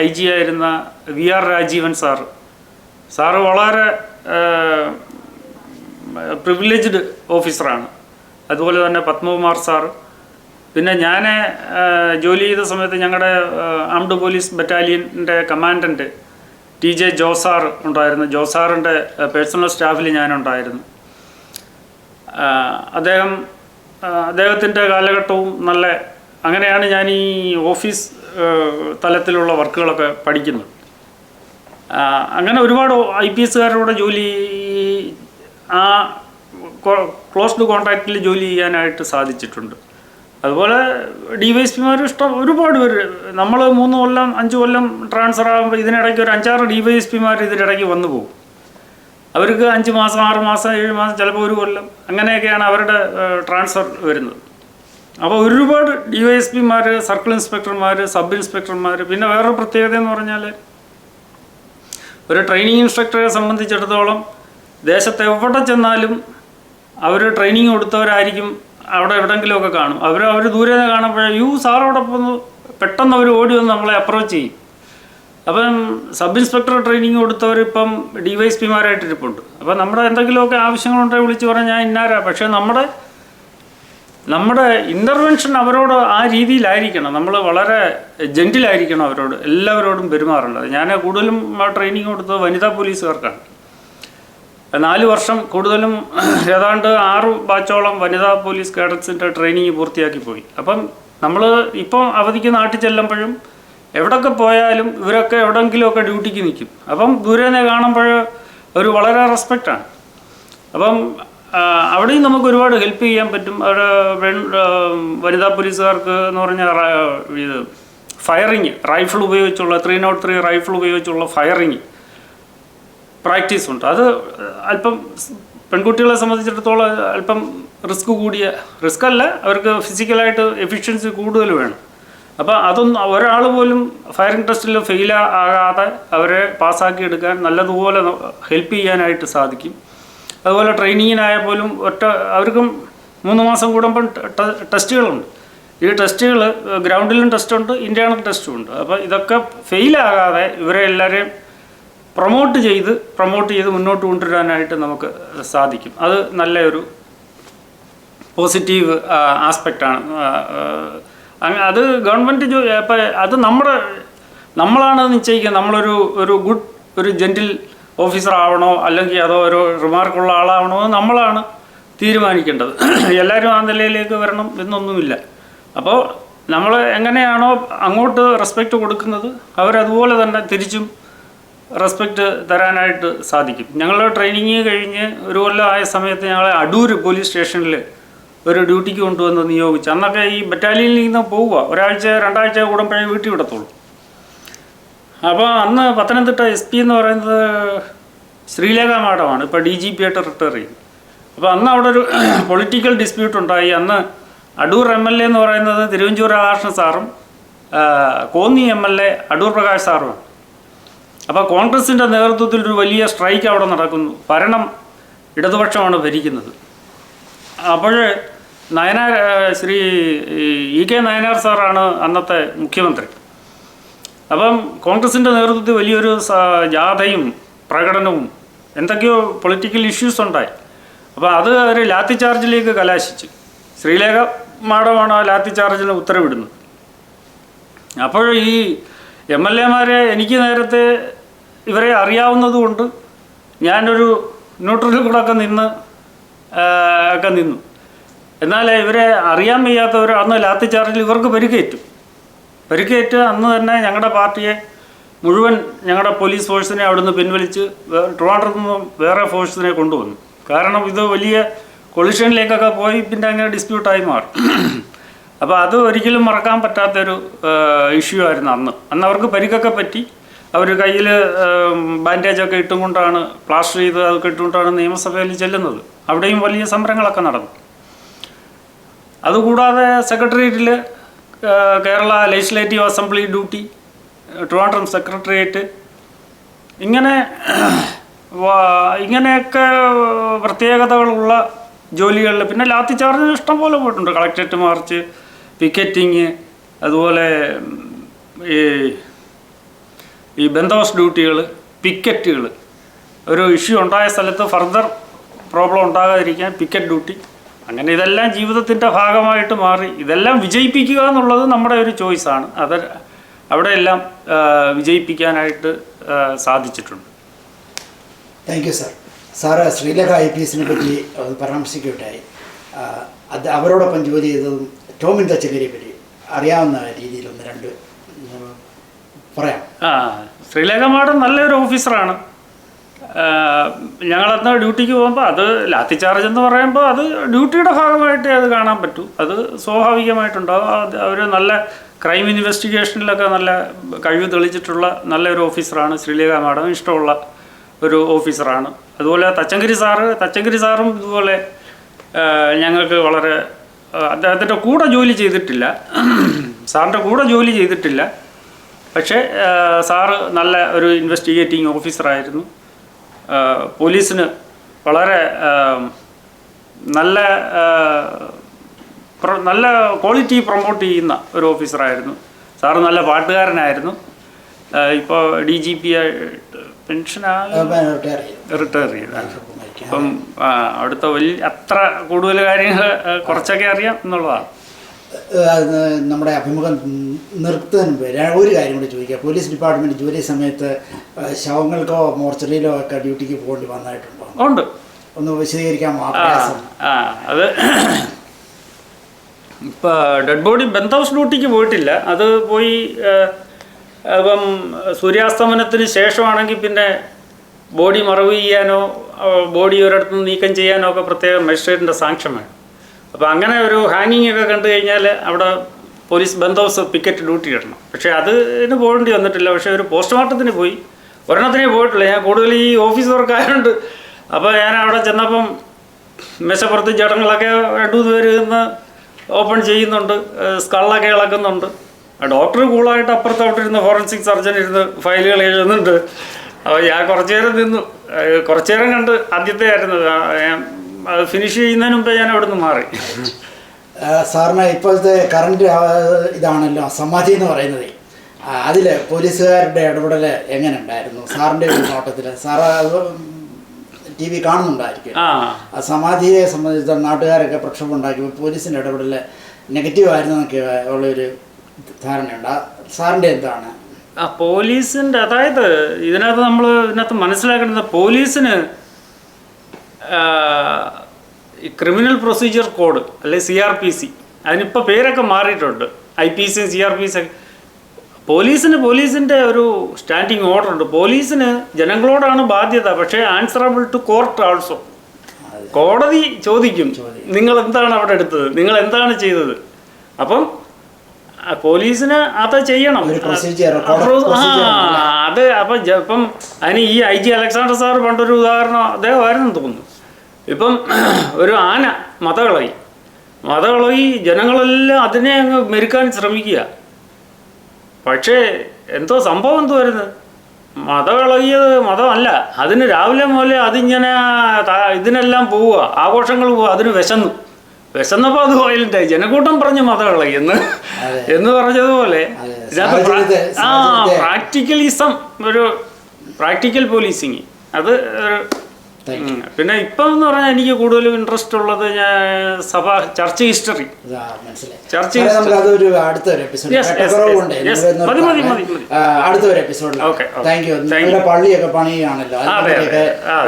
IG ആയിരുന്ന VR രാജീവൻ സാറ് വളരെ പ്രിവിലേജ്ഡ് ഓഫീസറാണ്. അതുപോലെ തന്നെ പത്മകുമാർ സാറ്. പിന്നെ ഞാൻ ജോലി ചെയ്ത സമയത്ത് ഞങ്ങളുടെ ആംഡ് പോലീസ് ബറ്റാലിയൻ്റെ കമാൻഡൻറ്റ് TJ ജോസാർ ഉണ്ടായിരുന്നു. ജോസാറിൻ്റെ പേഴ്സണൽ സ്റ്റാഫിൽ ഞാനുണ്ടായിരുന്നു. അദ്ദേഹത്തിൻ്റെ കാലഘട്ടവും നല്ല, അങ്ങനെയാണ് ഞാൻ ഈ ഓഫീസ് തലത്തിലുള്ള വർക്കുകളൊക്കെ പഠിക്കുന്നത്. അങ്ങനെ ഒരുപാട് IPSകാരോട് ജോലി, ആ ക്ലോസ്ഡ് കോൺടാക്റ്റിൽ ജോലി ചെയ്യാനായിട്ട് സാധിച്ചിട്ടുണ്ട്. അതുപോലെ DYSPമാർ ഒരുപാട് പേര്. നമ്മൾ 3 കൊല്ലം 5 കൊല്ലം ട്രാൻസ്ഫർ ആകുമ്പോൾ ഇതിനിടയ്ക്ക് ഒരു 5-6 DYSPമാർ ഇതിനിടയ്ക്ക് വന്നു പോകും. അവർക്ക് 5 മാസം 6 മാസം 7 മാസം ചിലപ്പോൾ 1 കൊല്ലം അങ്ങനെയൊക്കെയാണ് അവരുടെ ട്രാൻസ്ഫർ വരുന്നത്. അപ്പോൾ ഒരുപാട് DYSPമാർ, സർക്കിൾ ഇൻസ്പെക്ടർമാർ, സബ് ഇൻസ്പെക്ടർമാർ. പിന്നെ വേറൊരു പ്രത്യേകത എന്ന് പറഞ്ഞാൽ ഒരു ട്രെയിനിങ് ഇൻസ്ട്രക്ടറെ സംബന്ധിച്ചിടത്തോളം ദേശത്ത് എവിടെ ചെന്നാലും അവർ ട്രെയിനിങ് കൊടുത്തവരായിരിക്കും. അവിടെ എവിടെയെങ്കിലുമൊക്കെ കാണും. അവർ ദൂരെ നിന്ന് കാണുമ്പോഴേ സാറോടൊപ്പം പെട്ടെന്ന് അവർ ഓടി വന്ന് നമ്മളെ അപ്രോച്ച് ചെയ്യും. അപ്പം സബ് ഇൻസ്പെക്ടർ ട്രെയിനിങ് കൊടുത്തവരിപ്പം DYSPമാരായിട്ടിരിപ്പുണ്ട്. അപ്പം നമ്മുടെ എന്തെങ്കിലുമൊക്കെ ആവശ്യങ്ങളുണ്ടെങ്കിൽ വിളിച്ച് പറഞ്ഞാൽ ഞാൻ ഇന്നാരാ. പക്ഷേ നമ്മുടെ നമ്മുടെ ഇൻ്റർവെൻഷൻ അവരോട് ആ രീതിയിലായിരിക്കണം. നമ്മൾ വളരെ ജെൻറ്റിലായിരിക്കണം അവരോട്, എല്ലാവരോടും പെരുമാറേണ്ടത്. ഞാൻ കൂടുതലും ട്രെയിനിങ് കൊടുത്തത് വനിതാ പോലീസുകാർക്കാണ്. 4 വർഷം കൂടുതലും ഏതാണ്ട് 6 ബാച്ചോളം വനിതാ പോലീസ് കേഡറ്റ്സിൻ്റെ ട്രെയിനിങ് പൂർത്തിയാക്കി പോയി. അപ്പം നമ്മൾ ഇപ്പം അവധിക്ക് നാട്ടിൽ ചെല്ലുമ്പോഴും എവിടെയൊക്കെ പോയാലും ഇവരൊക്കെ എവിടെയെങ്കിലുമൊക്കെ ഡ്യൂട്ടിക്ക് നിൽക്കും. അപ്പം ദൂരേനെ കാണുമ്പോൾ ഒരു വളരെ റെസ്പെക്റ്റാണ്. അപ്പം അവിടെയും നമുക്ക് ഒരുപാട് ഹെൽപ്പ് ചെയ്യാൻ പറ്റും. അവിടെ വനിതാ പോലീസുകാർക്ക് എന്ന് പറഞ്ഞാൽ ഇത് ഫയറിങ് റൈഫിൾ ഉപയോഗിച്ചുള്ള 303 റൈഫിൾ ഉപയോഗിച്ചുള്ള ഫയറിങ് പ്രാക്ടീസ് ഉണ്ട്. അത് അല്പം പെൺകുട്ടികളെ സംബന്ധിച്ചിടത്തോളം അല്പം റിസ്ക് അല്ല, അവർക്ക് ഫിസിക്കലായിട്ട് എഫിഷ്യൻസി കൂടുതൽ വേണം. അപ്പോൾ അതൊന്നും ഒരാൾ പോലും ഫയറിംഗ് ടെസ്റ്റിൽ ഫെയിൽ ആകാതെ അവരെ പാസ്സാക്കി എടുക്കാൻ നല്ലതുപോലെ ഹെൽപ്പ് ചെയ്യാനായിട്ട് സാധിക്കും. അതുപോലെ ട്രെയിനിങ്ങിനായ പോലും അവർക്കും 3 മാസം കൂടുമ്പം ടെസ്റ്റുകളുണ്ട്. ഈ ടെസ്റ്റുകൾ ഗ്രൗണ്ടിലും ടെസ്റ്റുണ്ട്, ഇൻറ്റേർണൽ ടെസ്റ്റും ഉണ്ട്. അപ്പോൾ ഇതൊക്കെ ഫെയിലാകാതെ ഇവരെ എല്ലാവരെയും പ്രൊമോട്ട് ചെയ്ത് മുന്നോട്ട് കൊണ്ടുവരാനായിട്ട് നമുക്ക് സാധിക്കും. അത് നല്ലൊരു പോസിറ്റീവ് ആസ്പെക്റ്റാണ്. അത് ഗവൺമെൻറ് അപ്പം അത് നമ്മളാണ് നിശ്ചയിക്കുക. നമ്മളൊരു ഗുഡ് ഒരു ജെൻറ്റിൽ ഓഫീസർ ആവണോ അല്ലെങ്കിൽ അതോ ഒരു റിമാർക്കുള്ള ആളാവണോ നമ്മളാണ് തീരുമാനിക്കേണ്ടത്. എല്ലാവരും ആ നിലയിലേക്ക് വരണം എന്നൊന്നുമില്ല. അപ്പോൾ നമ്മൾ എങ്ങനെയാണോ അങ്ങോട്ട് റെസ്പെക്റ്റ് കൊടുക്കുന്നത് അവരതുപോലെ തന്നെ തിരിച്ചും റെസ്പെക്റ്റ് തരാനായിട്ട് സാധിക്കും. ഞങ്ങൾ ട്രെയിനിങ് കഴിഞ്ഞ് 1 കൊല്ലം ആയ സമയത്ത് ഞങ്ങളെ അടൂർ പോലീസ് സ്റ്റേഷനിൽ ഒരു ഡ്യൂട്ടിക്ക് കൊണ്ടുവന്ന് നിയോഗിച്ചു. അന്നൊക്കെ ഈ ബറ്റാലിയനിൽ നിന്ന് പോവുക, 1-2 ആഴ്ച കൂടുമ്പോഴേ വീട്ടിൽ വിടത്തുള്ളൂ. അപ്പോൾ അന്ന് പത്തനംതിട്ട SP എന്ന് പറയുന്നത് ശ്രീലേഖ മാഡമാണ്, ഇപ്പോൾ DGP ആയിട്ട് റിട്ടയർ ചെയ്തു. അപ്പോൾ അന്ന് അവിടെ ഒരു പൊളിറ്റിക്കൽ ഡിസ്പ്യൂട്ട് ഉണ്ടായി. അന്ന് അടൂർ MLA എന്ന് പറയുന്നത് തിരുവഞ്ചൂർ രാധാകൃഷ്ണൻ സാറും കോന്നി MLA അടൂർ പ്രകാശ് സാറുമാണ്. അപ്പോൾ കോൺഗ്രസിൻ്റെ നേതൃത്വത്തിൽ ഒരു വലിയ സ്ട്രൈക്ക് അവിടെ നടക്കുന്നു. ഭരണം ഇടതുപക്ഷമാണ് ഭരിക്കുന്നത്. അപ്പോൾ ശ്രീ EK നായനാർ സാറാണ് അന്നത്തെ മുഖ്യമന്ത്രി. അപ്പം കോൺഗ്രസിൻ്റെ നേതൃത്വത്തിൽ വലിയൊരു ജാഥയും പ്രകടനവും എന്തൊക്കെയോ പൊളിറ്റിക്കൽ ഇഷ്യൂസ് ഉണ്ടായി. അപ്പോൾ അത് ഒരു ലാത്തി ചാർജിലേക്ക് കലാശിച്ചു. ശ്രീലേഖ മാഡമാണ് ആ ലാത്തി ചാർജിന് ഉത്തരവിടുന്നത്. അപ്പോൾ ഈ MLA-മാരെ എനിക്ക് നേരത്തെ ഇവരെ അറിയാവുന്നതുകൊണ്ട് ഞാനൊരു ന്യൂട്രലിൽ കൂടെ ഒക്കെ നിന്നു. എന്നാൽ ഇവരെ അറിയാൻ വയ്യാത്തവർ അന്ന് ലാത്തി ചാർജിൽ ഇവർക്ക് പരിക്കേറ്റ് അന്ന് തന്നെ ഞങ്ങളുടെ പാർട്ടിയെ മുഴുവൻ ഞങ്ങളുടെ പോലീസ് ഫോഴ്സിനെ അവിടുന്ന് പിൻവലിച്ച് ട്രിവാൻഡ്രത്ത് നിന്നും വേറെ ഫോഴ്സിനെ കൊണ്ടുവന്നു. കാരണം ഇത് വലിയ കൊളിഷനിലേക്കൊക്കെ പോയി പിന്നെ അങ്ങനെ ഡിസ്പ്യൂട്ടായി മാറി. അപ്പോൾ അത് ഒരിക്കലും മറക്കാൻ പറ്റാത്തൊരു ഇഷ്യൂ ആയിരുന്നു അന്ന് അവർക്ക് പരിക്കൊക്കെ പറ്റി. അവർ കയ്യിൽ ബാൻഡേജൊക്കെ ഇട്ടും കൊണ്ടാണ് പ്ലാസ്റ്റർ ചെയ്ത് അതൊക്കെ ഇട്ടുകൊണ്ടാണ് നിയമസഭയിൽ ചെല്ലുന്നത്. അവിടെയും വലിയ സമരങ്ങളൊക്കെ നടന്നു. അതുകൂടാതെ സെക്രട്ടേറിയറ്റിൽ Kerala legislative assembly duty, Trivandrum secretariat, ഇങ്ങനെയൊക്കെ പ്രത്യേകതകളുള്ള ജോലികളിൽ പിന്നെ ലാത്തി ചാർജ് ഇഷ്ടം പോലെ പോയിട്ടുണ്ട്. കളക്ടറേറ്റ് മാർച്ച്, പിക്കറ്റിങ്, അതുപോലെ ഈ ബന്ദോബസ്ത് ഡ്യൂട്ടികൾ, പിക്കറ്റുകൾ. ഒരു ഇഷ്യൂ ഉണ്ടായ സ്ഥലത്ത് ഫർദർ പ്രോബ്ലം ഉണ്ടാകാതിരിക്കാൻ പിക്കറ്റ് ഡ്യൂട്ടി. അങ്ങനെ ഇതെല്ലാം ജീവിതത്തിൻ്റെ ഭാഗമായിട്ട് മാറി. ഇതെല്ലാം വിജയിപ്പിക്കുക എന്നുള്ളത് നമ്മുടെ ഒരു ചോയ്സാണ്. അത് അവിടെയെല്ലാം വിജയിപ്പിക്കാനായിട്ട് സാധിച്ചിട്ടുണ്ട്. Thank you sir. Sir Sreelekha IPS-നെ പറ്റി പരാമർശിക്കുകയുണ്ടായി. അത് അവരോടൊപ്പം ജോലി ചെയ്തതും ടോമിൻ തച്ചകരിയെ പറ്റി അറിയാവുന്ന രീതിയിൽ 1-2 പറയാം. ശ്രീലേഖ മാഡം നല്ലൊരു ഓഫീസറാണ്. ഞങ്ങളന്ന് ഡ്യൂട്ടിക്ക് പോകുമ്പോൾ അത് ലാത്തി ചാർജ് എന്ന് പറയുമ്പോൾ അത് ഡ്യൂട്ടിയുടെ ഭാഗമായിട്ടേ അത് കാണാൻ പറ്റൂ. അത് സ്വാഭാവികമായിട്ടുണ്ടാകും. അവർ നല്ല ക്രൈം ഇൻവെസ്റ്റിഗേഷനിലൊക്കെ നല്ല കഴിവ് തെളിച്ചിട്ടുള്ള നല്ലൊരു ഓഫീസറാണ് ശ്രീലേഖ മാഡം. ഇഷ്ടമുള്ള ഒരു ഓഫീസറാണ്. അതുപോലെ തച്ചങ്കരി സാറും ഇതുപോലെ ഞങ്ങൾക്ക് വളരെ അദ്ദേഹത്തിൻ്റെ കൂടെ ജോലി ചെയ്തിട്ടില്ല, സാറിൻ്റെ കൂടെ ജോലി ചെയ്തിട്ടില്ല. പക്ഷേ സാറ് നല്ല ഒരു ഇൻവെസ്റ്റിഗേറ്റിംഗ് ഓഫീസറായിരുന്നു. പോലീസിന് വളരെ നല്ല ക്വാളിറ്റി പ്രൊമോട്ട് ചെയ്യുന്ന ഒരു ഓഫീസറായിരുന്നു. സാറ് നല്ല പാട്ടുകാരനായിരുന്നു. ഇപ്പോൾ DGP പെൻഷൻ റിട്ടയർ ചെയ്തു. അപ്പം അവിടുത്തെ വലിയ അത്ര കൂടുതൽ കാര്യങ്ങൾ കുറച്ചൊക്കെ അറിയാം എന്നുള്ളതാണ്. നമ്മുടെ അഭിമുഖം നിർത്തുന്നതിന് മുമ്പ് ഒരു കാര്യം കൂടി ചോദിക്കാം. പോലീസ് ഡിപ്പാർട്ട്മെൻറ്റ് ജോലി സമയത്ത് ശവങ്ങൾക്കോ മോർച്ചറിയിലോ ഒക്കെ ഡ്യൂട്ടിക്ക് പോകേണ്ടി വന്നായിട്ടുണ്ടോ? ഉണ്ട്. ഒന്ന് വിശദീകരിക്കാമോ? അത് ഇപ്പം ഡെഡ് ബോഡി ബന്ധഹൗസ് ഡ്യൂട്ടിക്ക് പോയിട്ടില്ല. അത് പോയി ഇപ്പം സൂര്യാസ്തമനത്തിന് ശേഷമാണെങ്കിൽ പിന്നെ ബോഡി മറവ് ചെയ്യാനോ ബോഡി ഒരിടത്ത് നിന്ന് നീക്കം ചെയ്യാനോ ഒക്കെ പ്രത്യേകം മജിസ്ട്രേറ്റിൻ്റെ സാങ്ഷൻ വേണം. അപ്പോൾ അങ്ങനെ ഒരു ഹാങ്ങിങ് ഒക്കെ കണ്ടു കഴിഞ്ഞാൽ അവിടെ പോലീസ് ബന്ധഹൗസ് പിക്കറ്റ് ഡ്യൂട്ടി ഇടണം. പക്ഷേ അതിന് പോകേണ്ടി വന്നിട്ടില്ല. പക്ഷേ ഒരു പോസ്റ്റ്മോർട്ടത്തിന് പോയി, ഒരെണ്ണത്തിനേ പോയിട്ടില്ല. ഞാൻ കൂടുതൽ ഈ ഓഫീസ് വർക്കായതുകൊണ്ട്. അപ്പോൾ ഞാൻ അവിടെ ചെന്നപ്പം മേശപ്പുറത്ത് ജടങ്ങളൊക്കെ 2-3 പേര് നിന്ന് ഓപ്പൺ ചെയ്യുന്നുണ്ട്, സ്കളൊക്കെ ഇളക്കുന്നുണ്ട്. ഡോക്ടർ കൂളായിട്ട് അപ്പുറത്തോട്ട് ഇരുന്ന് ഫോറൻസിക് സർജൻ ഇരുന്ന് ഫയലുകൾ എഴുതുന്നുണ്ട്. അപ്പോൾ ഞാൻ കുറച്ചു നേരം നിന്നു. കുറച്ചു നേരം കണ്ട് ആദ്യത്തെ ആയിരുന്നു. അത് ഫിനിഷ് ചെയ്യുന്നതിന് മുമ്പേ ഞാൻ അവിടെ നിന്ന് മാറി. സാറിന് ഇപ്പോഴത്തെ കറണ്ട് ഇതാണല്ലോ സമാധി എന്ന് പറയുന്നത്. അതിൽ പോലീസുകാരുടെ ഇടപെടൽ എങ്ങനെ ഉണ്ടായിരുന്നു സാറിൻ്റെ ഒരു നോട്ടത്തിൽ? Sir TV കാണുന്നുണ്ടായിരിക്കും. സമാധിയെ സംബന്ധിച്ച് നാട്ടുകാരൊക്കെ പ്രക്ഷോഭം ഉണ്ടാക്കി പോലീസിൻ്റെ ഇടപെടൽ നെഗറ്റീവായിരുന്നു എന്നൊക്കെ ഉള്ളൊരു ധാരണയുണ്ട്. സാറിൻ്റെ എന്താണ്? പോലീസിൻ്റെ, അതായത് ഇതിനകത്ത് മനസ്സിലാക്കേണ്ടത് പോലീസിന് ഈ ക്രിമിനൽ പ്രൊസീജിയർ കോഡ് അല്ലെ CRPC, അതിനിപ്പോൾ പേരൊക്കെ മാറിയിട്ടുണ്ട്. IPC CRPC. പോലീസിൻ്റെ ഒരു സ്റ്റാൻഡിങ് ഓർഡർ ഉണ്ട്. പോലീസിന് ജനങ്ങളോടാണ് ബാധ്യത, പക്ഷേ ആൻസറബിൾ ടു കോർട്ട് ആൾസോ. കോടതി ചോദിക്കും നിങ്ങൾ എന്താണ് അവിടെ എടുത്തത്, നിങ്ങൾ എന്താണ് ചെയ്തത്. അപ്പം പോലീസിന് അത് ചെയ്യണം. അത് അപ്പം അതിന് ഈ IG അലക്സാണ്ടർ സാർ പണ്ടൊരു ഉദാഹരണം അദ്ദേഹമായിരുന്നു തോന്നുന്നു. ഇപ്പം ഒരു ആന മതകളി ജനങ്ങളെല്ലാം അതിനെ അങ്ങ് മെരുക്കാൻ ശ്രമിക്കുക. പക്ഷേ എന്തോ സംഭവം എന്തോ വരുന്നത്, മതമിളകിയത് മതമല്ല, അതിന് രാവിലെ മുതലേ അതിങ്ങനെ ഇതിനെല്ലാം പോവുക, ആഘോഷങ്ങൾ പോവുക. അതിന് വിശന്നപ്പോൾ അത് വയലൻ്റായി. ജനക്കൂട്ടം പറഞ്ഞ് മതമിളകി എന്ന് പറഞ്ഞതുപോലെ പ്രാക്ടിക്കലിസം, ഒരു പ്രാക്ടിക്കൽ പോലീസിങ്. അത് പിന്നെ ഇപ്പം എന്ന് പറഞ്ഞാൽ എനിക്ക് കൂടുതലും ഇൻട്രസ്റ്റ് ഉള്ളത് ചർച്ച് ഹിസ്റ്ററി. അടുത്തൊരു എപ്പിസോഡിൽ പള്ളിയൊക്കെ പണിയാണല്ലോ,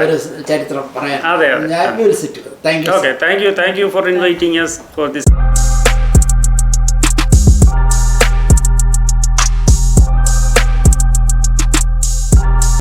ഒരു ചരിത്രം പറയാൻ. Thank you for inviting us for this.